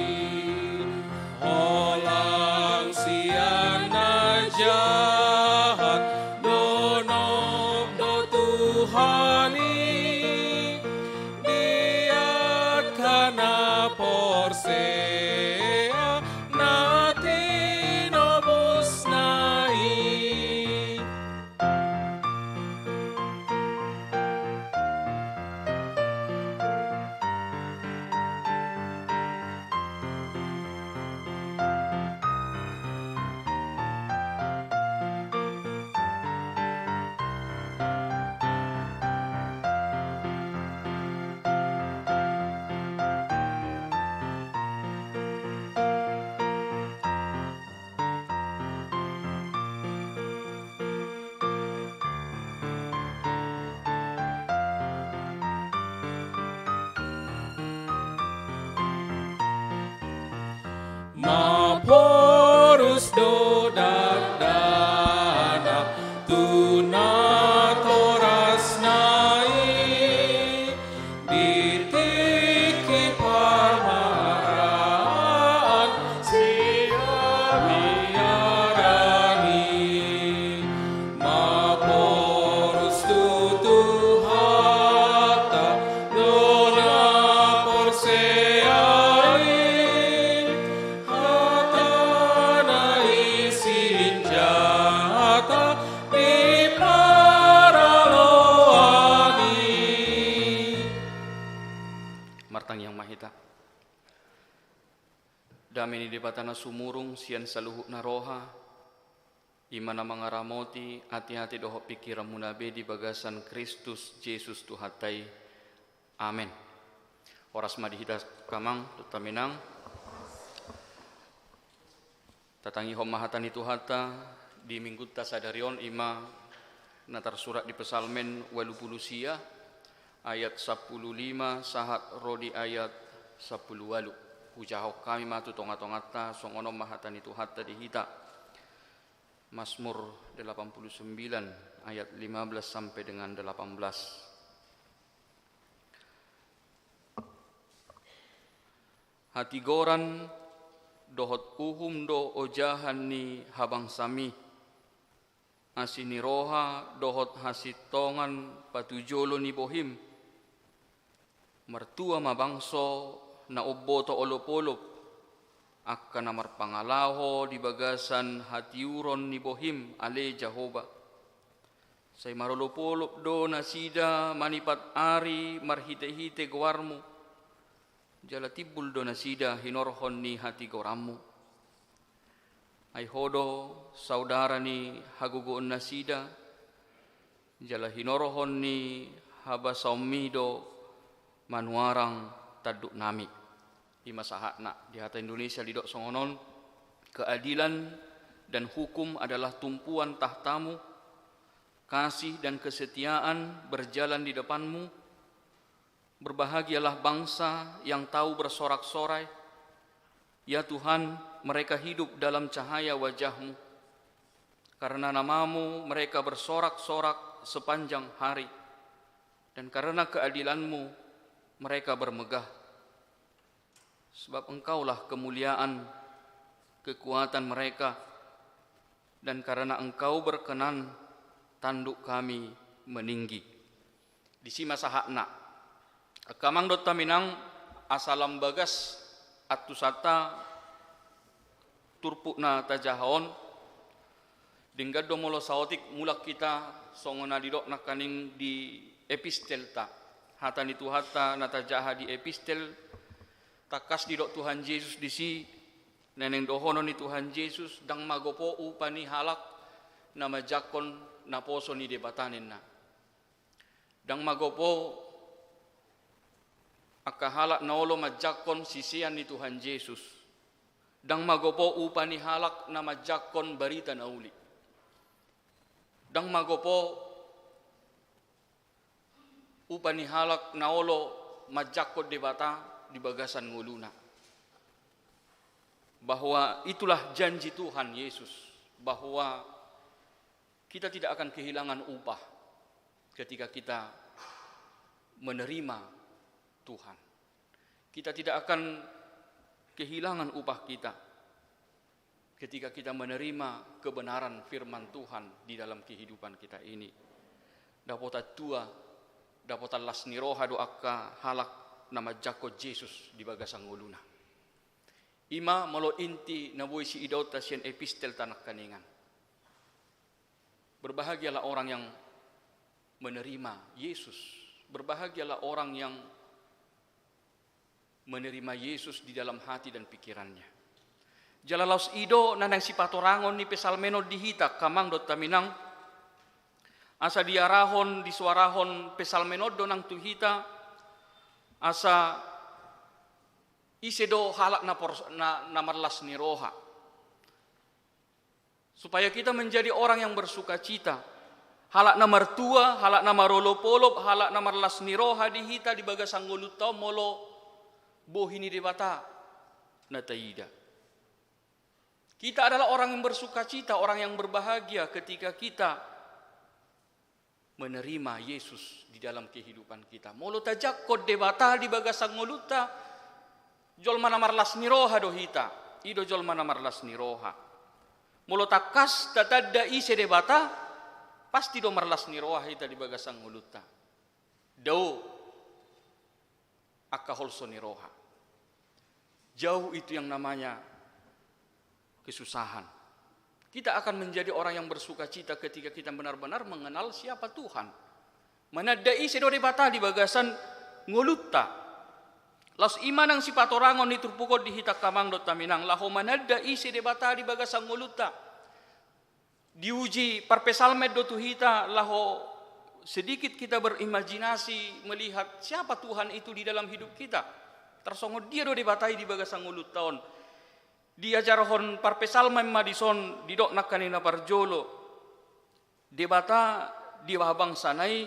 Speaker 3: holang sian na jahat donop do Tuhani diat kana porsea na tinobus nai. Ma porus do dagdana tuna toras nai ditiki parmaraan sia biarani ma porus tutuhata dona porseai hatana isin jata di paraloani.
Speaker 5: Martang Yang Mahita damini di batana sumurung sian saluhuk naroha imana mangaramoti hati-hati doho pikiran munabe di bagasan Kristus Yesus Tuhatai. Amin. Oras madihita kamang tutaminang tatangi homahatani Tuhata di minggu tasadarion ima natar surat di pesalmen 80 sia ayat 15 sahat rodi ayat 10 ujahok kami matu tonga-tongata songono mahatani Tuhata dihita Mazmur 89 ayat 15 sampai dengan 18. Hati goran dohot uhum do ojahan ni habang sami asini roha dohot hasitongan patujolo ni bohim mertua mabangso na oboto olop-olop akka namar pangalaho di bagasan hatiuron ni bohim ale Jehovah say marolop-olop do nasida manipat ari marhite-hite gowarmu jala tibul do nasida hinorhon ni hati goramu ay hodo saudara ni hagugoon nasida jala hinorhon ni haba saumido manuarang taduk nami ima sahatna di hata Indonesia lidok songonon keadilan dan hukum adalah tumpuan tahtamu kasih dan kesetiaan berjalan di depanmu. Berbahagialah bangsa yang tahu bersorak-sorai. Ya Tuhan, mereka hidup dalam cahaya wajah-Mu. Karena namamu mereka bersorak-sorak sepanjang hari. Dan karena keadilan-Mu mereka bermegah. Sebab Engkaulah kemuliaan, kekuatan mereka. Dan karena Engkau berkenan, tanduk kami meninggi. Di sima sahakna kamang dot taminang asalam bagas atusata turpukna tajahon Denggaddo molo saotik mulak kita songona didok nakaning di epistel ta. Hatani tu hatta nata jaha di epistel takas didok Tuhan Yesus di si neneng dohono ni Tuhan Yesus dang magopo upani halak nama jakon naposo ni debatanin na. Dang magopo akahalak naolo majakon sisian ni Tuhan Yesus. Dang magopo upani halak nama jakon barita nauli. Dang magopo upani halak naolo majakon debata di bagasan nguluna. Bahwa itulah janji Tuhan Yesus, bahwa kita tidak akan kehilangan upah ketika kita menerima Tuhan. Kita tidak akan kehilangan upah kita ketika kita menerima kebenaran firman Tuhan di dalam kehidupan kita ini. Dapota tua, dapota lasni roha doaka halak nama jako Yesus di bagasang nguluna. Ima malo inti na buhay si idota siyan epistel tanak kaningan. Berbahagialah orang yang menerima Yesus. Berbahagialah orang yang menerima Yesus di dalam hati dan pikirannya. Jalalaus ido nanang si patorangon ni pesalmeno dihita kamang dot taminang asa diarahon disuarahon pesalmenod do nang tuhita asa isedo halak na marlas ni roha supaya kita menjadi orang yang bersuka cita. Halak na mertua, halak na marolopolop, halak na marlas ni roha dihita di bagasang ngulutaw molo bohini debata na taida. Kita adalah orang yang bersuka cita, orang yang berbahagia ketika kita menerima Yesus di dalam kehidupan kita. Molo tajak kod debata di bagasang nguluta, jol mana marlas ni roha dohita, ido jol mana marlas ni roha. Molo takas tatadda ise debata, pasti do marlas ni roha hita di bagasang nguluta. Dau akaholso ni roha. Jauh itu yang namanya kesusahan. Kita akan menjadi orang yang bersuka cita ketika kita benar-benar mengenal siapa Tuhan. Manadai sedo debata di bagasan ngulutta. Las iman ang si patorangon ni turpukod di hitak kamang dot taminang laho manadai se debata di bagasan ngulutta. Diuji parpesalmed do tuhita laho sedikit kita berimajinasi melihat siapa Tuhan itu di dalam hidup kita. Tersongod dia do debatai di bagasan nguluttaon. Diajarhon parpesalma madison didok nak kanina parjolo debata di wabang sanai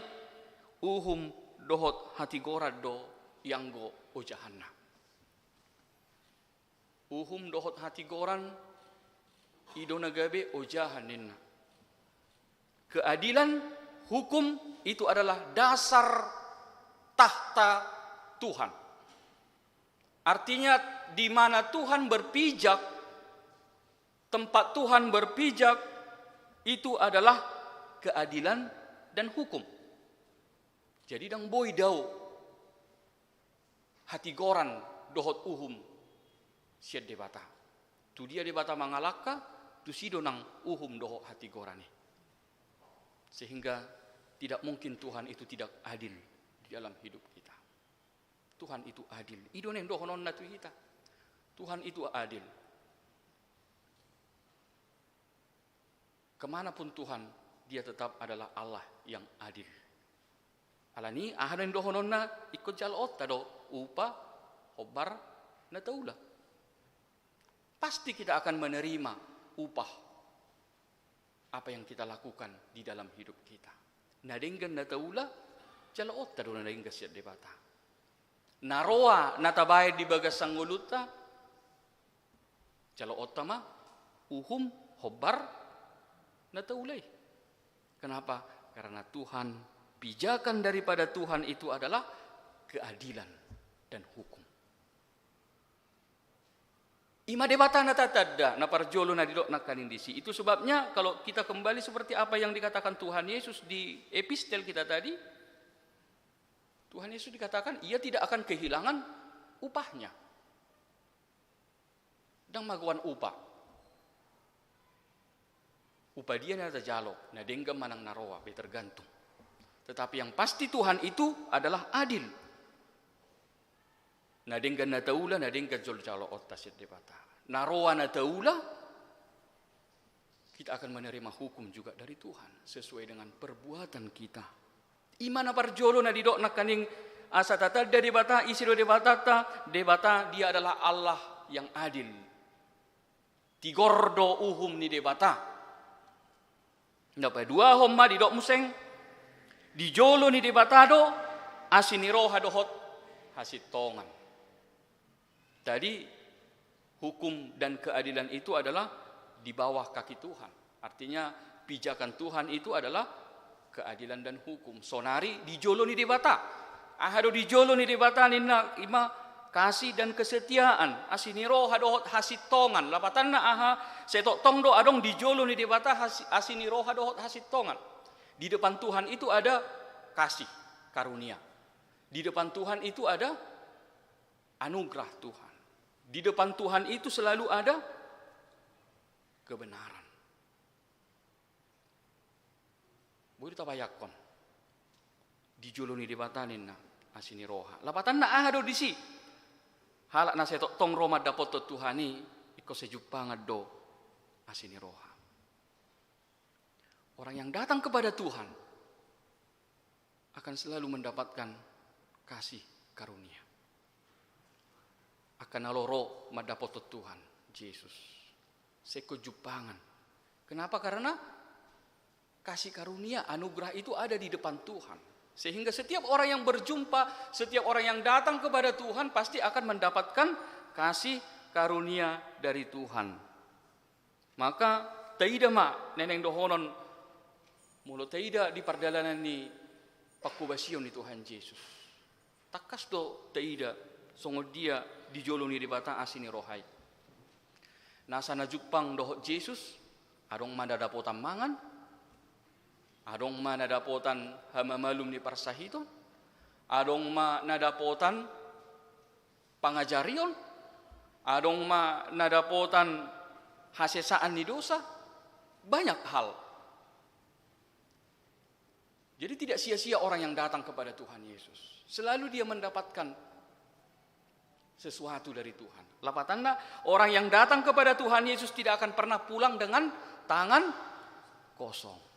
Speaker 5: uhum dohot hati gorad do yanggo ojahanna uhum dohot hati goran ido nagabe ojahaninna. Keadilan hukum itu adalah dasar tahta Tuhan. Artinya di mana Tuhan berpijak, tempat Tuhan berpijak itu adalah keadilan dan hukum. Jadi dang boy dau hati goran dohot uhum siad debata. Tu dia debata mangalaka, tu sido nang uhum dohot hati gorani. Sehingga tidak mungkin Tuhan itu tidak adil di dalam hidup kita. Tuhan itu adil. Ido neng dohonon na tuhita. Tuhan itu adil. Kemanapun Tuhan, dia tetap adalah Allah yang adil. Alani ahanan dohonon na ikut jalot tado upa hobar na taula. Pasti kita akan menerima upah apa yang kita lakukan di dalam hidup kita. Nadenggan na taula jalot tado na nadenggan siya debata. Naroa natabay di bagasang nguluta calo otama uhum hobar nataulay. Kenapa? Karena Tuhan, pijakan daripada Tuhan itu adalah keadilan dan hukum. Ima debata natatadda na parjolo na didok nakanindisi. Itu sebabnya kalau kita kembali seperti apa yang dikatakan Tuhan Yesus di epistel kita tadi, Tuhan Yesus dikatakan ia tidak akan kehilangan upahnya. Dan magawan upah. Upadia na jalo, na dengga manang naroa, tergantung. Tetapi yang pasti Tuhan itu adalah adil. Na dengga na taula, na dengga jol jalo otas debata. Naroa na taula, kita akan menerima hukum juga dari Tuhan sesuai dengan perbuatan kita. Imana parjolo na didok na kaning asa tata dari debata isiro debata dia adalah Allah yang adil. Tigordo uhum ni debata. Napa dua homma di dok museng. Di jolo ni debatado asiniro hadohot hasit tongan. Tadi hukum dan keadilan itu adalah di bawah kaki Tuhan. Artinya pijakan Tuhan itu adalah keadilan dan hukum. Sonari di jolo ni debata. Ahado di jolo ni debata nina ima kasih dan kesetiaan. Asiniro hadohot hasit tongan. Lapatan na aha setok tong do adong di jolo ni debata asiniro hadohot hasit tongan. Di depan Tuhan itu ada kasih karunia. Di depan Tuhan itu ada anugerah Tuhan. Di depan Tuhan itu selalu ada kebenaran. Boleh tabayakon. Di jolo ni debatanin na asiniroha. Lapatan na ahado di si. Halak na setok tong Roma dapoto Tuhani iko sejupangad do asiniroha. Orang yang datang kepada Tuhan akan selalu mendapatkan kasih karunia. Akan aloro madapoto Tuhan Yesus. Sekejupangan. Kenapa? Karena kasih karunia, anugerah itu ada di depan Tuhan. Sehingga setiap orang yang berjumpa, setiap orang yang datang kepada Tuhan pasti akan mendapatkan kasih karunia dari Tuhan. Maka taida ma neneng dohonon mulo taida di perdalanan ni pakubasion ni Tuhan Yesus. Takas do taida songo dia di jolo ni debata asini rohai. Nasa na jupang dohot Yesus adong madadapotan mangan. Adong ma nadapotan hamamalum ni parsahito. Adong ma nadapotan pangajarion. Adong ma nadapotan hasesaan ni dosa. Banyak hal. Jadi tidak sia-sia orang yang datang kepada Tuhan Yesus. Selalu dia mendapatkan sesuatu dari Tuhan. Lapatanna, orang yang datang kepada Tuhan Yesus tidak akan pernah pulang dengan tangan kosong.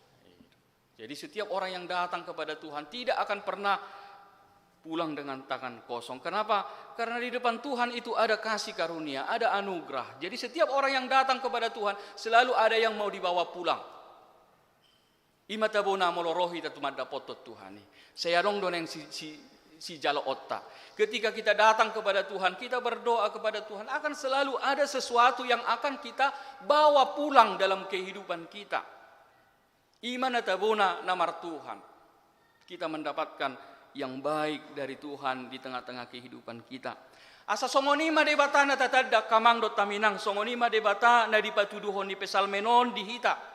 Speaker 5: Jadi setiap orang yang datang kepada Tuhan tidak akan pernah pulang dengan tangan kosong. Kenapa? Karena di depan Tuhan itu ada kasih karunia, ada anugerah. Jadi setiap orang yang datang kepada Tuhan selalu ada yang mau dibawa pulang. Imatabona molorohi tatumada potot Tuhan. Saya dong doneng si jalo otta. Ketika kita datang kepada Tuhan, kita berdoa kepada Tuhan, akan selalu ada sesuatu yang akan kita bawa pulang dalam kehidupan kita. Iman tabuna namar Tuhan. Kita mendapatkan yang baik dari Tuhan di tengah-tengah kehidupan kita. Asa songonima debata na tatada kamang do taminang songonima debata na dipatuduhon ni pesalmenon dihita.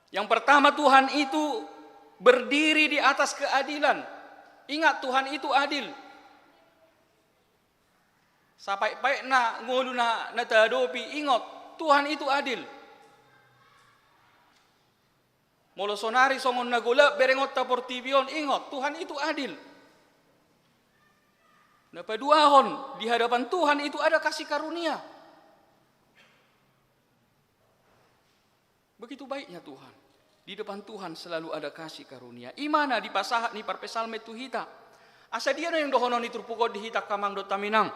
Speaker 5: Yang pertama, Tuhan itu berdiri di atas keadilan. Ingat, Tuhan itu adil. Sampai na ngolu na tadopi, ingat Tuhan itu adil. Molo sonari songon nagola berengot taportibion, ingat Tuhan itu adil. Napaduahon di hadapan Tuhan itu ada kasih karunia. Begitu baiknya Tuhan. Di depan Tuhan selalu ada kasih karunia. Imana di pasahat ni parpesalme tuhita. Asa dia na yang dohonon itu pukod dihita kamang do taminang.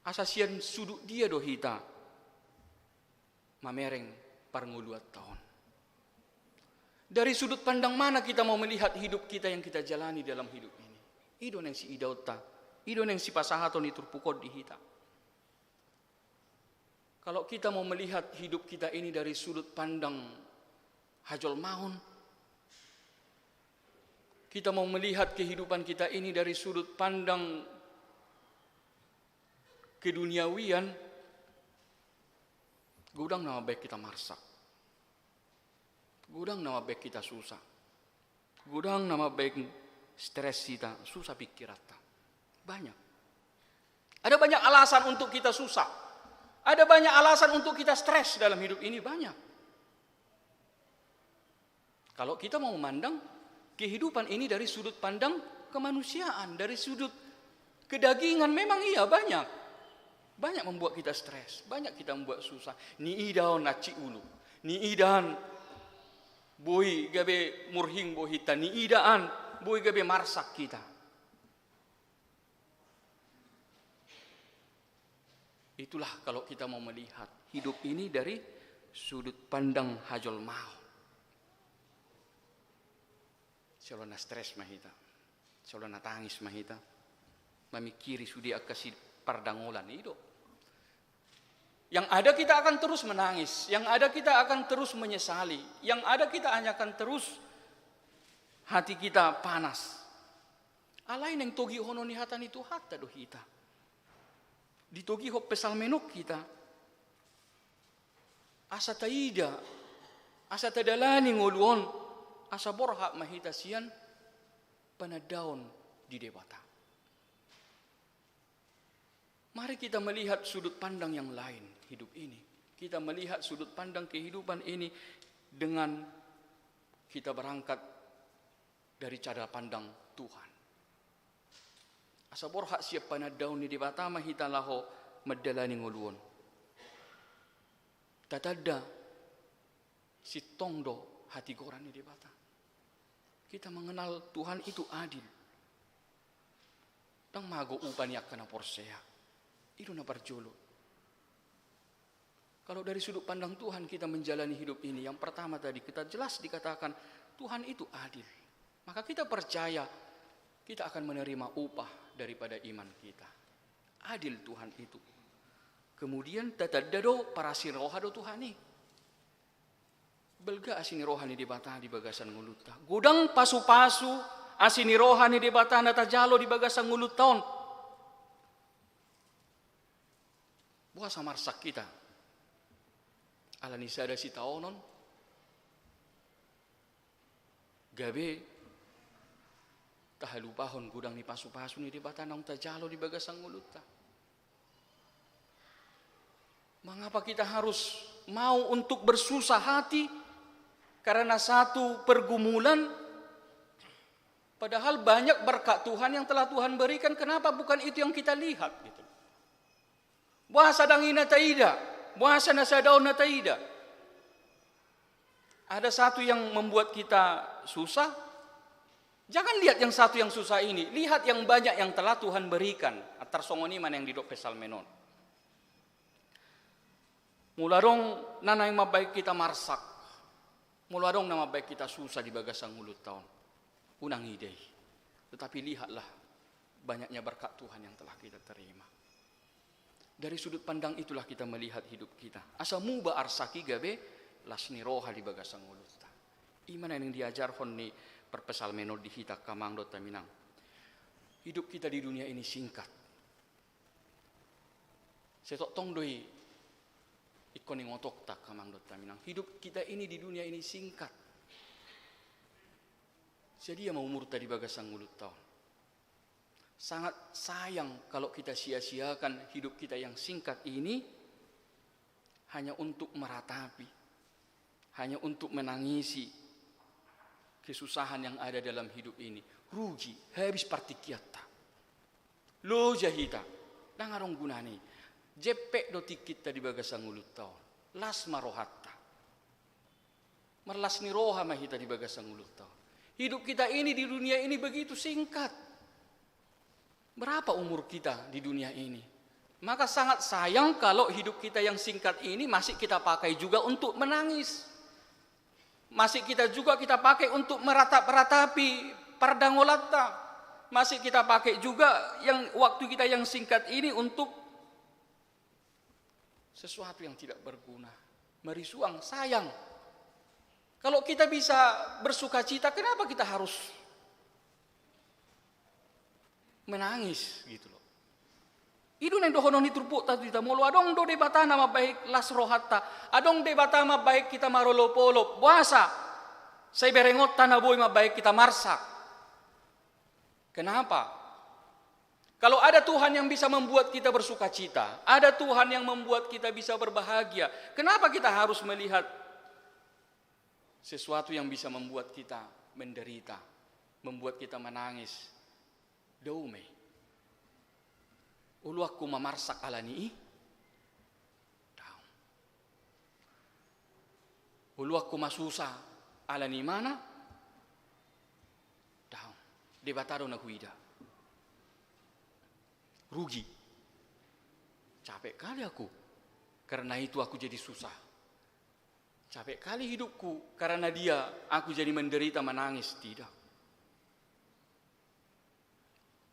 Speaker 5: Asa sian sudut dia dohita. Mamereng parnguluat tahun. Dari sudut pandang mana kita mau melihat hidup kita yang kita jalani dalam hidup ini? Idon yang si idauta, idon yang si pasahaton itu pukod dihita. Kalau kita mau melihat hidup kita ini dari sudut pandang hajol maun, kita mau melihat kehidupan kita ini dari sudut pandang keduniawian, gudang nama baik kita marsak. Gudang nama baik kita susah. Gudang nama baik stres kita, susah pikiran. Banyak. Ada banyak alasan untuk kita susah. Ada banyak alasan untuk kita stres dalam hidup ini, banyak. Kalau kita mau memandang kehidupan ini dari sudut pandang kemanusiaan, dari sudut kedagingan, memang iya banyak. Banyak membuat kita stres, banyak kita membuat susah. Ni idaon naci ulu, ni idan boy gabe murhing bohita, ni idaan boy gabe marsak kita. Itulah kalau kita mau melihat hidup ini dari sudut pandang hajol mau. Selalu na stres mahita, selalu na tangis mahita, memikiri sudi akasi pardangolan hidup. Yang ada kita akan terus menangis, yang ada kita akan terus menyesali, yang ada kita hanya akan terus hati kita panas. Alain yang togi hononi hatani itu hatta do kita. Ditogi hop pesal menuk kita. Asa taida, asa tadalani ngoluon, asa borhak mahita sian panadaon di debata. Mari kita melihat sudut pandang yang lain hidup ini. Kita melihat sudut pandang kehidupan ini dengan kita berangkat dari cara pandang Tuhan. Asa borhak siap panadaon di debata mahita laho madalani ngoluon. Tatada si tongdo hati goran di debata. Kita mengenal Tuhan itu adil. Dang mago upani akana porsea. Itu na parjolo. Kalau dari sudut pandang Tuhan kita menjalani hidup ini, yang pertama tadi kita jelas dikatakan Tuhan itu adil. Maka kita percaya kita akan menerima upah daripada iman kita. Adil Tuhan itu. Kemudian tatadado parasir rohado Tuhani. Belga asini rohani di batah di bagasan nguluta. Gudang pasu-pasu asini rohani di batah nata jalo di bagasan ngulutaon. Buah samarsak kita. Alani sada si taonon. Gabe tahalupahon gudang ni pasu-pasu ni di batah nang tajalo di bagasan nguluta. Mengapa kita harus mau untuk bersusah hati karena satu pergumulan, padahal banyak berkat Tuhan yang telah Tuhan berikan. Kenapa bukan itu yang kita lihat? Gitu. Bahasa dangina taida, bahasa nasadaon na taida. Ada satu yang membuat kita susah. Jangan lihat yang satu yang susah ini, lihat yang banyak yang telah Tuhan berikan. Atar songoni mana yang didok pesal menon. Mularong nanay mabaik kita marsak. Mularong na mabaik kita susah di bagasang mulut tahun. Unang ide. Tetapi lihatlah banyaknya berkat Tuhan yang telah kita terima. Dari sudut pandang itulah kita melihat hidup kita. Asa muba arsaki gabe lasni roha di bagasang mulut. Iman yang diajar honni perpesal menor di hita kamang dota minang. Hidup kita di dunia ini singkat. Setok tong doi ikoning otok tak kamang dota minang. Hidup kita ini di dunia ini singkat. Jadi ya mau murta di bagasang mulut tahun. Sangat sayang kalau kita sia-siakan hidup kita yang singkat ini hanya untuk meratapi, hanya untuk menangisi kesusahan yang ada dalam hidup ini. Rugi, habis partikiata. Lo jahita, nangarong gunani. Jepek do tikita di bagasang ulut tahun. Las marohatta. Merlas ni roha mahita di bagasang ulut tahun. Hidup kita ini di dunia ini begitu singkat. Berapa umur kita di dunia ini? Maka sangat sayang kalau hidup kita yang singkat ini masih kita pakai juga untuk menangis. Masih kita pakai untuk meratapi pardangolata. Masih kita pakai juga yang waktu kita yang singkat ini untuk sesuatu yang tidak berguna. Merisuang, sayang. Kalau kita bisa bersuka cita, kenapa kita harus menangis gitu loh. Idu neng dohonon iturpuk tatu kita mulu adong do debata nama baik las rohatta. Adong debata nama baik kita marolopolop. Puasa. Saya berengot tanah boy nama baik kita marsak. Kenapa? Kalau ada Tuhan yang bisa membuat kita bersuka cita, ada Tuhan yang membuat kita bisa berbahagia, kenapa kita harus melihat sesuatu yang bisa membuat kita menderita, membuat kita menangis? Daume. Uluakku mamarsak alani. Daum. Uluakku masusa alani mana? Daum. Debatado na huida. Rugi. Capek kali aku. Karena itu aku jadi susah. Capek kali hidupku. Karena dia aku jadi menderita menangis. Tidak.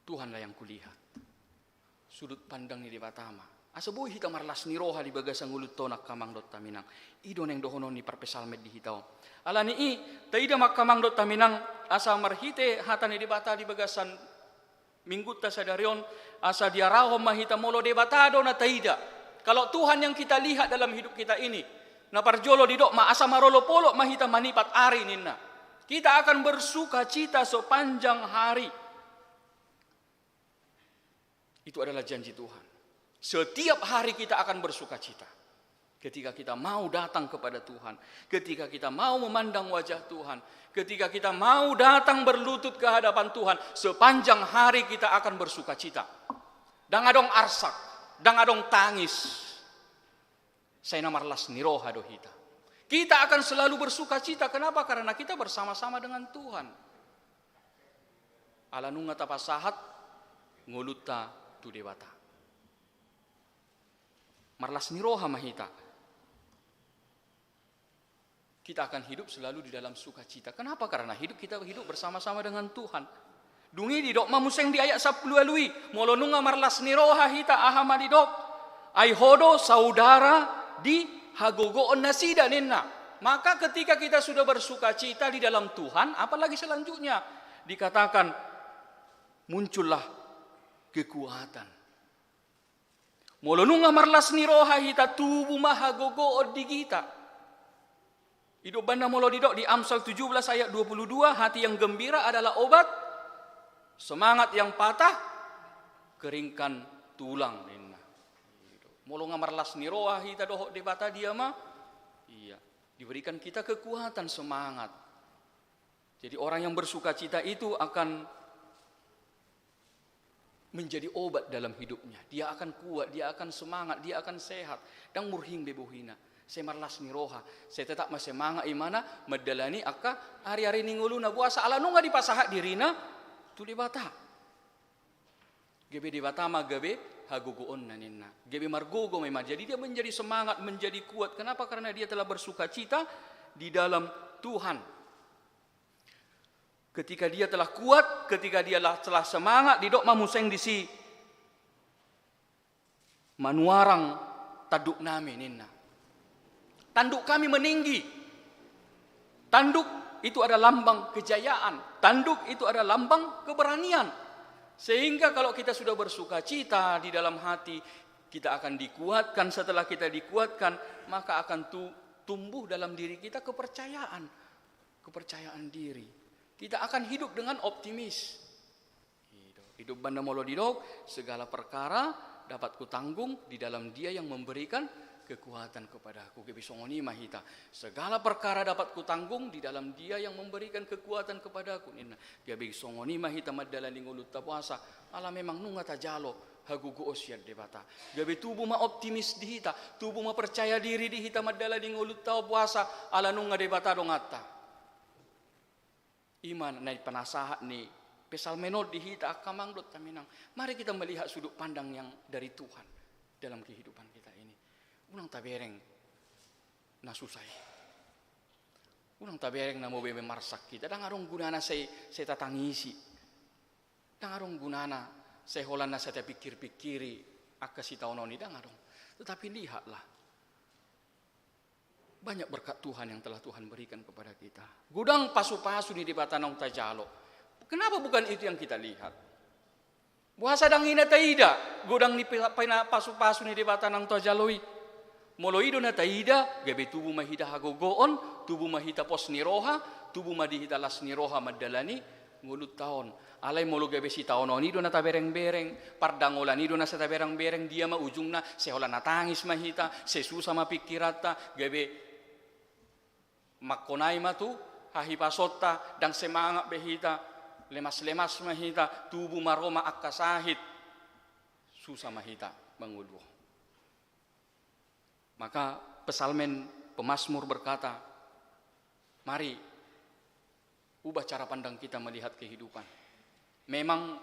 Speaker 5: Tuhanlah yang kulihat. Sudut pandang ni di Batama. Asaboy hita marlas ni roha di bagasang ulut tonak kamang dot taminang. Idon yang dohonon ni parpesalmed di hitao. Alani i, taida makamang dot taminang asa marhite hata ni di bata di bagasan minggut ta sadarion asa diaraho mahita molo debatado na taida. Kalau Tuhan yang kita lihat dalam hidup kita ini, na parjolo didok ma asa marolo polo mahita manipat ari ninna. Kita akan bersuka cita sepanjang hari. Itu adalah janji Tuhan. Setiap hari kita akan bersuka cita. Ketika kita mau datang kepada Tuhan, ketika kita mau memandang wajah Tuhan, ketika kita mau datang berlutut ke hadapan Tuhan, sepanjang hari kita akan bersuka cita. Dang adong arsak, dang adong tangis. Saya namarlas niroha dohita. Kita akan selalu bersuka cita. Kenapa? Karena kita bersama-sama dengan Tuhan. Alanunga tapasahat, nguluta tu dewata. Marlas niroha mahita. Kita akan hidup selalu di dalam sukacita. Kenapa? Karena kita hidup bersama-sama dengan Tuhan. Dungi di dok mamuseng di ayat 10 alui. Molonunga marlas niroha hita ahama di dok. Ai hodo saudara di hagogoon nasida ninna. Maka ketika kita sudah bersukacita di dalam Tuhan, apalagi selanjutnya dikatakan muncullah kekuatan. Molonunga marlas niroha hita tubuh mahagogoon di kita. Hidup banda molo didok di Amsal 17 ayat 22, hati yang gembira adalah obat, semangat yang patah keringkan tulang ninna. Molo ngamarlas niroah hita dohok debata dia mah, iya, diberikan kita kekuatan semangat. Jadi orang yang bersuka cita itu akan menjadi obat dalam hidupnya. Dia akan kuat, dia akan semangat, dia akan sehat. Dan murhing bebuhina. Saya marlas ni roha. Saya tetap masih semangat imana medalani akka hari-hari ningulu na buasa ala nunga di pasahat dirina tu di bata. Gebe di bata ma gebe haguguon naninna. Gebe margogo memang. Jadi dia menjadi semangat, menjadi kuat. Kenapa? Karena dia telah bersuka cita di dalam Tuhan. Ketika dia telah kuat, ketika dia telah semangat, didok mamuseng di si manuarang taduk nami ninna. Tanduk kami meninggi. Tanduk itu adalah lambang kejayaan. Tanduk itu adalah lambang keberanian. Sehingga kalau kita sudah bersuka cita di dalam hati, kita akan dikuatkan. Setelah kita dikuatkan, maka akan tumbuh dalam diri kita kepercayaan. Kepercayaan diri. Kita akan hidup dengan optimis. Hidup banda molo didok, segala perkara dapat kutanggung di dalam Dia yang memberikan kekuatan kepadaku. Gebisongoni mahita. Segala perkara dapat kutanggung di dalam Dia yang memberikan kekuatan kepadaku. Gebisongoni mahita madalan ngulut puasa. Ala memang nunga tajalo hagugu osiat debata. Gabe tubuh ma optimis dihita, tubuh ma percaya diri dihita madalan ngulut puasa. Ala nunga debata dongata. Iman na penasahat ni pesal menod dihita akamang dot taminang. Mari kita melihat sudut pandang yang dari Tuhan dalam kehidupan kita ini. Unang tabereng na susay. Unang tabereng na mo bebe marsak kita. Dang arong gunana say tatangisi. Dang arong gunana say holan na sa pikir-pikiri akasitaw noni dang arong. Tetapi lihatlah. Banyak berkat Tuhan yang telah Tuhan berikan kepada kita. Gudang pasu-pasu di batanong tajalo. Kenapa bukan itu yang kita lihat? Buasa dang ina taida. Gudang ni pasu-pasu ni di batanong tajaloi. Moloido na taida, gabe tubuh mahita hagogoon, tubuh mahita pos niroha, tubuh mahita las niroha madalani, ngulut taon. Alay molo gabe si taon oni do na tabereng-bereng, pardangolan do na sa tabereng-bereng, dia ma ujung na sehola natangis mahita, sesusah ma pikirata, gabe makonai ma tu, hahipasota, dang semangat behita, lemas-lemas mahita, tubuh maroma akasahit, susah mahita menguluh. Maka pesalmen pemazmur berkata, mari ubah cara pandang kita melihat kehidupan. Memang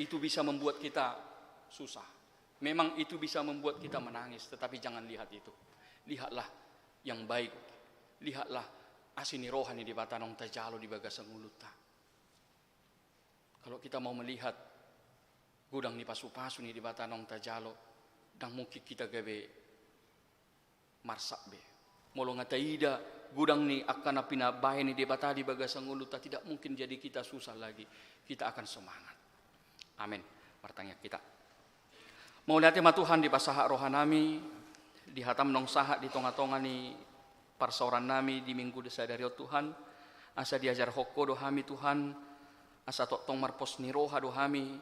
Speaker 5: itu bisa membuat kita susah. Memang itu bisa membuat kita menangis. Tetapi jangan lihat itu. Lihatlah yang baik. Lihatlah asini rohani di batanong tajalo di bagasang uluta. Kalau kita mau melihat gudang ni pasu-pasu ni di batanong tajalo, dan mungkin kita gabe marsak be. Molo ngataida gudang ni akan pinabahay ni debata di bagasang uluta, tidak mungkin jadi kita susah lagi. Kita akan semangat. Amin. Bertanya kita. Mau lihat ma Tuhan di pasahak rohanami, di hatam nong sahak di tonga-tonga ni parsauran nami di minggu desa dari Tuhan. Asa diajar hokko dohami Tuhan. Asa tong marpos ni roha dohami.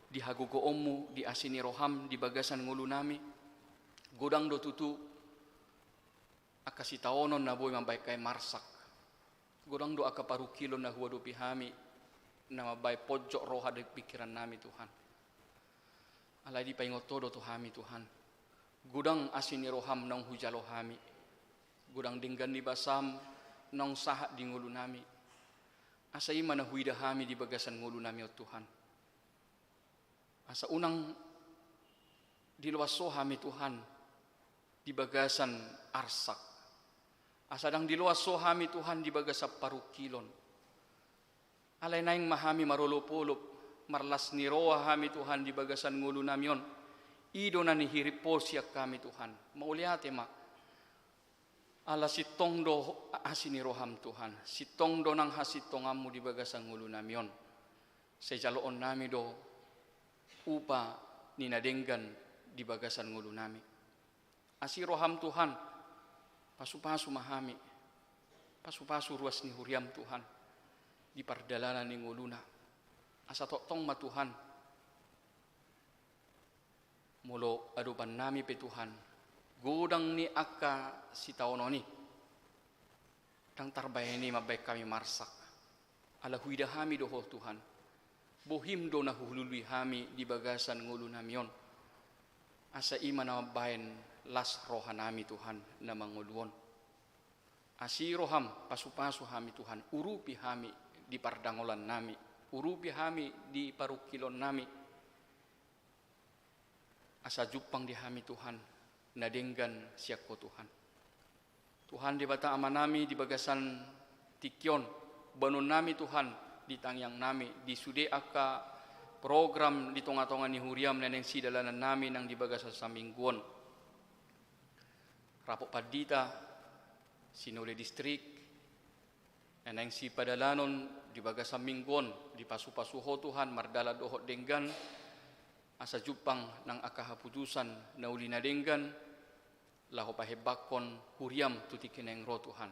Speaker 5: Di hagugo ommu, di asini roham, di bagasan ngulu nami. Godang do tutu akasi taonon na boy mambay kay marsak. Godang do aka paru kilo na huwa do pihami na mabay pojok roha di pikiran nami Tuhan. Alay di paingoto do tuhami Tuhan. Godang asini roham nang hujalo hami. Godang dinggan di basam nang sahat di ngulu nami. Asa ima na huida hami di bagasan ngulu nami o Tuhan. Asa unang diluwaso hami Tuhan di bagasan arsak. Asadang diluwaso hami Tuhan di bagasa parukilon. Alay naing mahami marulupulup, marlas ni roa hami Tuhan di bagasan ngulu namion. Ido na ni hiripo siyak kami Tuhan. Mauliate ma. Ala sitong do asini roham Tuhan. Sitong do nang hasitongamu di bagasan ngulu namion. Sejaloon nami do upa ninadenggan di bagasan ngulu nami. Asi roham Tuhan, pasu-pasu mahami, pasu-pasu ruas ni huriam Tuhan, di pardalanan ni nguluna. Asa tong ma Tuhan, mulo adupan nami pe Tuhan, godang ni akka si taononi, dang tarbay ni mabay kami marsak, ala huida hami doho Tuhan, bohim do na hulului hami di bagasan ngulu namion, asa ima na mabayan las rohanami Tuhan na manguluon. Asi roham pasu-pasu hami Tuhan, urupi hami di pardangolan nami, urupi hami di parukilon nami. Asa jupang di hami Tuhan, nadenggan siako Tuhan. Tuhan di bata ama nami di bagasan tikyon, banon nami Tuhan di tangyang nami, di sude aka program di tonga-tonga ni huriam neneng si dalanan nami nang di bagasan samingguon. Rapok Padita, Sinole Distrik, neneng si padalanon di bagasang minggon, di pasu-pasuho Tuhan, mardala dohot denggan, asa jupang nang akahaputusan na uli na denggan, laho pahebakon huriam tutikineng ro Tuhan.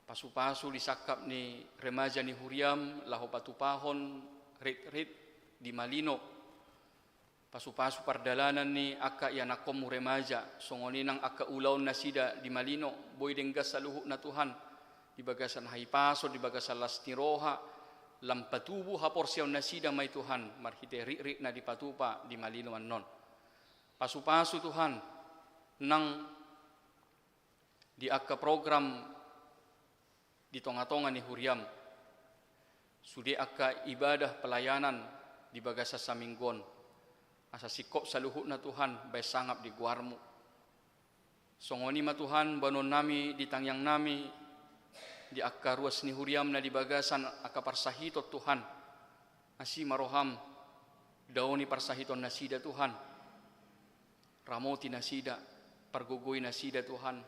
Speaker 5: Pasu-pasu disakap ni remaja ni huriam, laho patupahon, rit-rit di Malino, pasu-pasu pardalanan ni aka yanakom remaja songoninang aka ulaon na sida di Malino boy denggas sa luhuk na Tuhan di bagasan haipaso di bagasan las niroha lampatubu haporsyaw na sida may Tuhan marhite ri na di patupa di Malino annon pasu-pasu Tuhan nang di aka program di tonga-tonga ni huriam sude aka ibadah pelayanan di bagasa saminggon asa sikop sa luhuk na Tuhan, bay sangap di guarmu. Songoni ma Tuhan, banon nami, di tangyang nami, di akka ruas ni huriam na di bagasan, akka parsahitot Tuhan. Asi maroham, daw ni parsahiton na sida Tuhan. Ramoti na sida, pargugoy na sida Tuhan.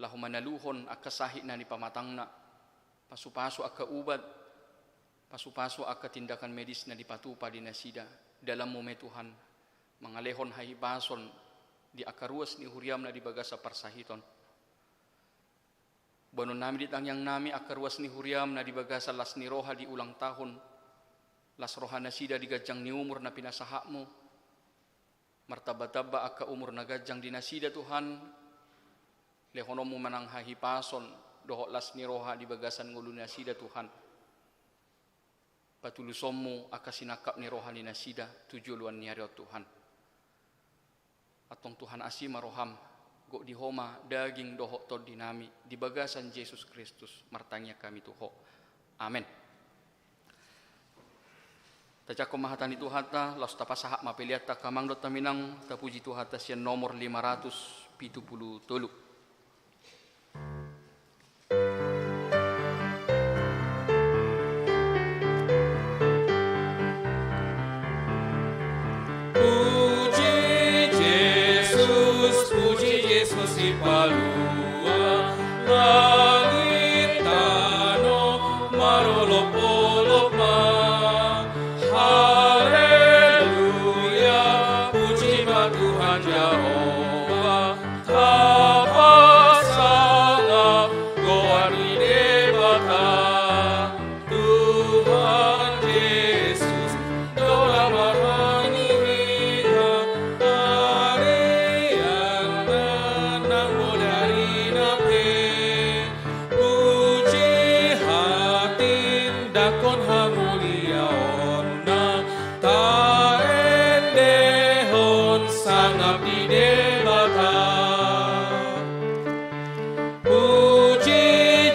Speaker 5: Lahu manaluhon, akka sahit na ni pamatang na. Pasu-pasu akka ubad, pasu-pasu akka tindakan medis na di patupa di nasida. Dalam mume Tuhan, mangalehon haibason di akaruas ni huriam na di bagasa parsahiton. Banon nami ditangyang nami akar was ni huriam na dibagasa las ni roha di ulang tahun. Las roha na sida di gajang ni umur na pinasahak mo. Martaba-taba aka umur na gajang di nasida Tuhan. Lehonom mo manang hahipason dohok las ni roha di bagasan ngulu nasida Tuhan. Patulusom mo aka sinakap ni roha ni nasida tujuan ni hariot Tuhan. Atong Tuhan asih maroham go di homa daging dohok tod dinami di bagasan Yesus Kristus martanya kami tuho. Amen. Tajako mahatani Tuhan ta laus tapasahak mapeliat ta kamang dot taminang tapuji Tuhan ta sian nomor 573.
Speaker 3: Si palua langit tano marolopolopa haleluya puji Tuhan Yehova tapasana goani debata Tuhan Yesus doa mahani kita dakon hamuliaon na taendehon sangap di debata puji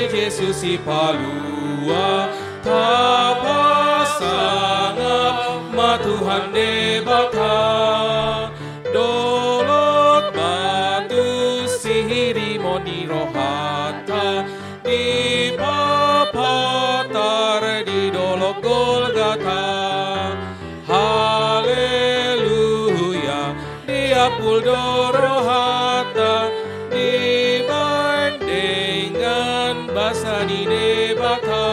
Speaker 3: Yesus si palua tapasangap matuhan debata dolot batu sihiri moni rohata di papatar di dolok Golgata haleluya di apul dorohata dibandingkan basa di debata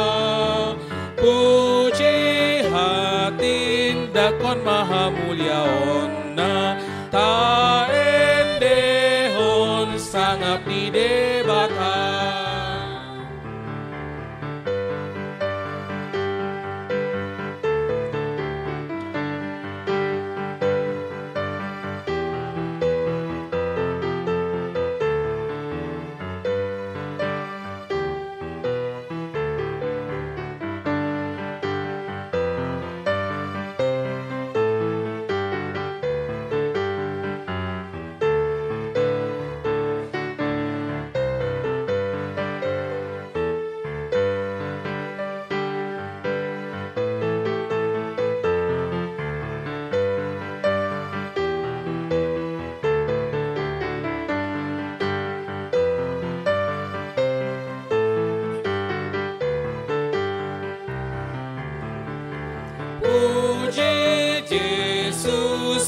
Speaker 3: puji hatin dakon maha mulia onna taendehon sangap di debata.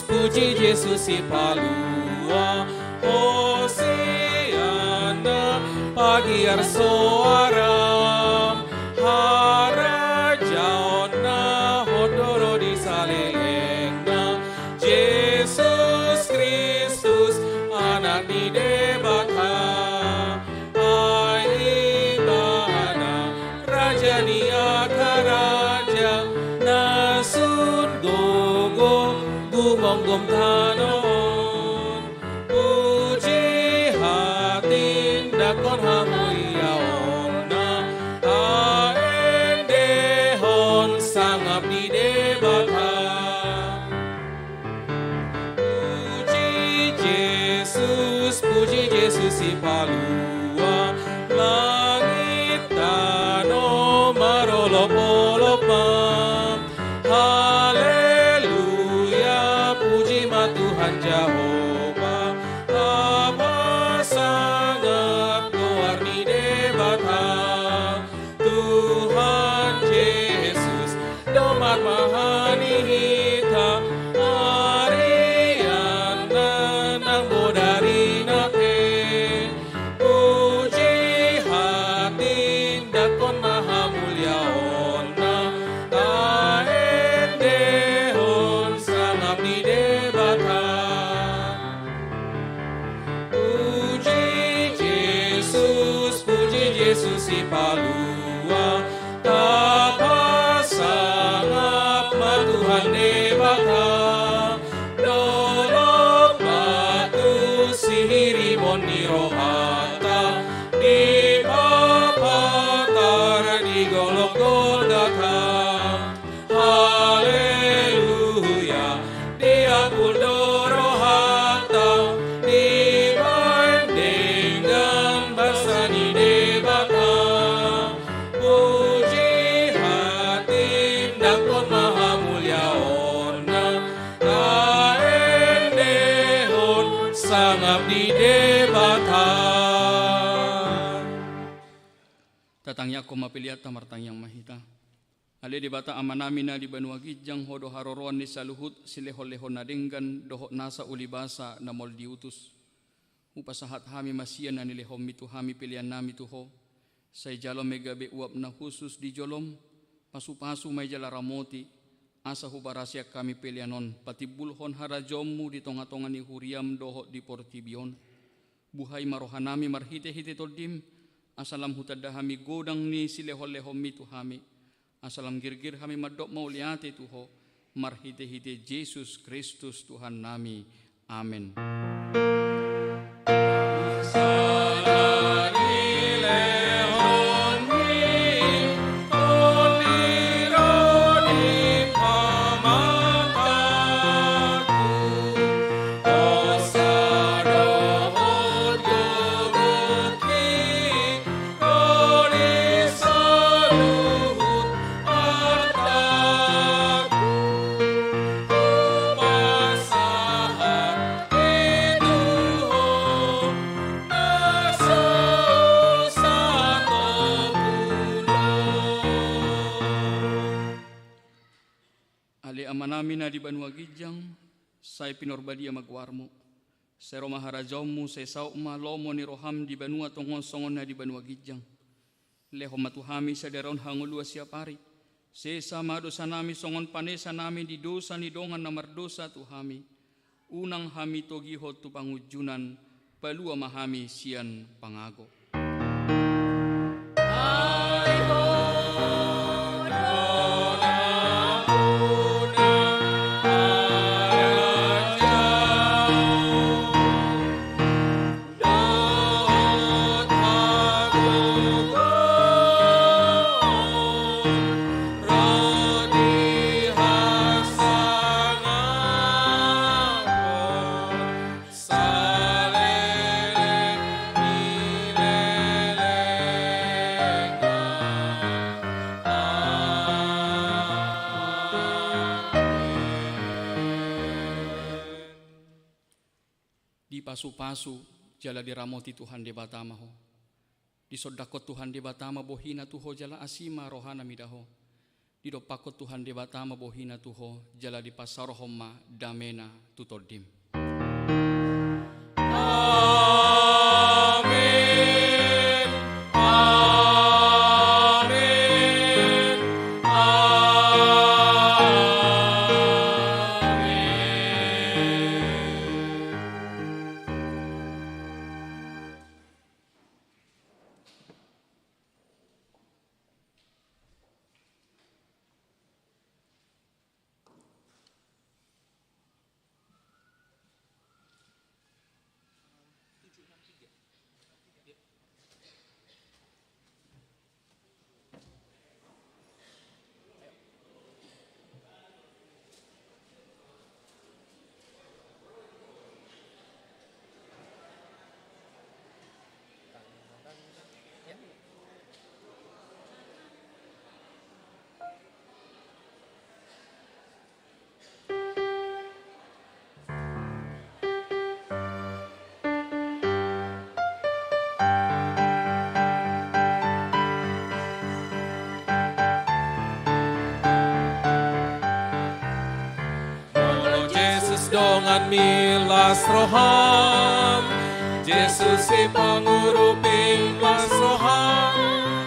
Speaker 3: Puji Yesus si palua Hosiana pagi arsoaram harajaona hodoro di salelengna Yesus Kristus anak di debata aibana raja ni akaraja nasun gogo gumonggom tanon puji hatin dakon hamuyaona aendehon sangap di debata puji Yesus si palua langit tano marolopolopam haleluya puji Tuhan Jehovah apa sangat goarni debata Tuhan Yesus domat mahani hita ariana nang bodari nake puji Jesus ipalua tapasangap matuhan debata dolok batu sihirimon ni rohata di papatar di golok Golgota. Haleluya dia puldo rohata dibanding gambasani debata puji hati dakon maha mulia ona kaendehon sangap di debata.
Speaker 5: Tatangnya ko mapiliat tamartang yang mahita. Ale di bata amanamina di Banua Gijang hodo haroroan ni saluhut silehol-lehon nadenggan dohok nasa ulibasa namol diutus. Upasahat hami masian na nilehom mitu hami pilihan nami tuho. Say jalom megabe uap na khusus di jolom. Pasu-pasu may jala ramoti. Asa hubarasya kami pilihanon. Patibulhon harajommu di tonga-tonga ni huriam dohok di portibion. Buhay marohanami marhite-hite toldim. Asalam hutada hami godang ni silehol-lehom mitu hami. Asalam girgir kami madok mauliate Tuho, marhite-hite Yesus Kristus Tuhan nami. Amin. Amanamina di Banua Gijang, say pinorbadia magwarmo. Say Roma harajommu, say sauma lomo ni roham di Banua tongon songon na di Banua Gijang. Leho matuhami sa deron hangulua siapari. Say sama dosa nami songon panesa nami di dosa ni dongan na mardosa tuhami. Unang hami togihot tu pangujunan, palua mahami sian pangago. Pasu-pasu jala diramoti Tuhan de batamaho. Di sodakot Tuhan de batama bohina tuho jala asima rohana midaho. Di dopakot Tuhan de batama bohina tuho jala di pasarohoma damena tutoldim.
Speaker 3: Dongan milas roham Jesus si panguruping las roham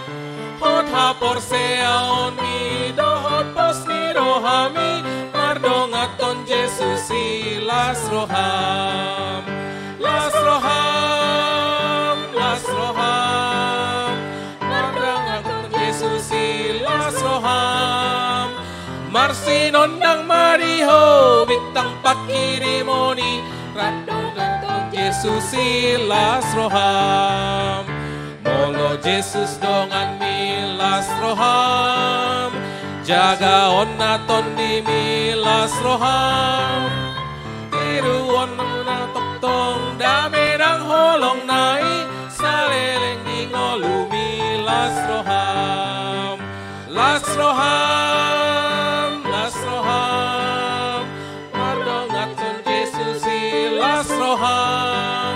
Speaker 3: hot hapor seaon mi dohot pos ni rohami mardongaton Jesus si las roham nondang mariho bintang pakirimoni radong Yesus ilas roham molo Yesus dongan milas roham jaga onaton di milas roham tiruon na toktong damerang holong nai saleleng di ngolu milas roham las roham mardongaton Yesus ilas roham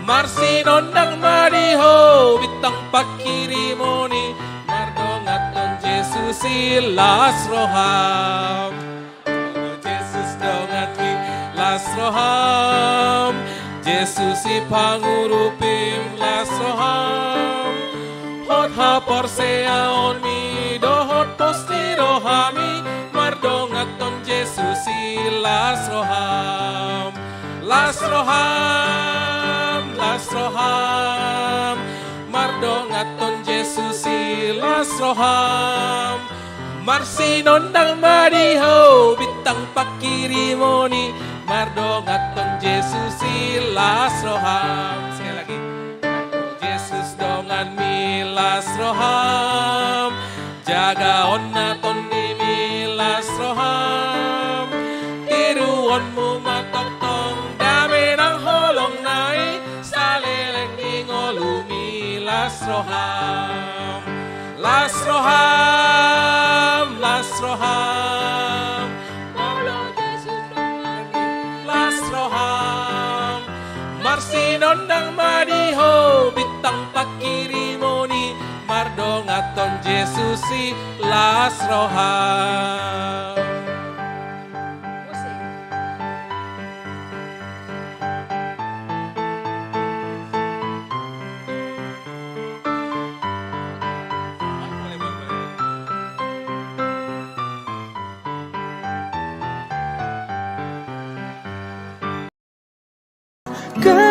Speaker 3: marsi nondang mariho bitang pakirimoni mardongaton Yesus ilas roham Yesus dongat las roham Yesus ipangurupim las roham hot hapor seaon mi dohot posti rohami mardongaton Yesus ilas roham las roham mardongaton Yesus ilas roham marsi nondang mariho bitang pakirimoni mardongaton Yesus ilas roham sekali lagi Yesus dongan milas roham jaga onaton di milas roham tiruonmu matoktong damerang holong nai saleleng di ngolu milas roham las roham las roham marsi nondang mariho bitang pakirimoni mardongaton Yesus las roham.
Speaker 1: Kau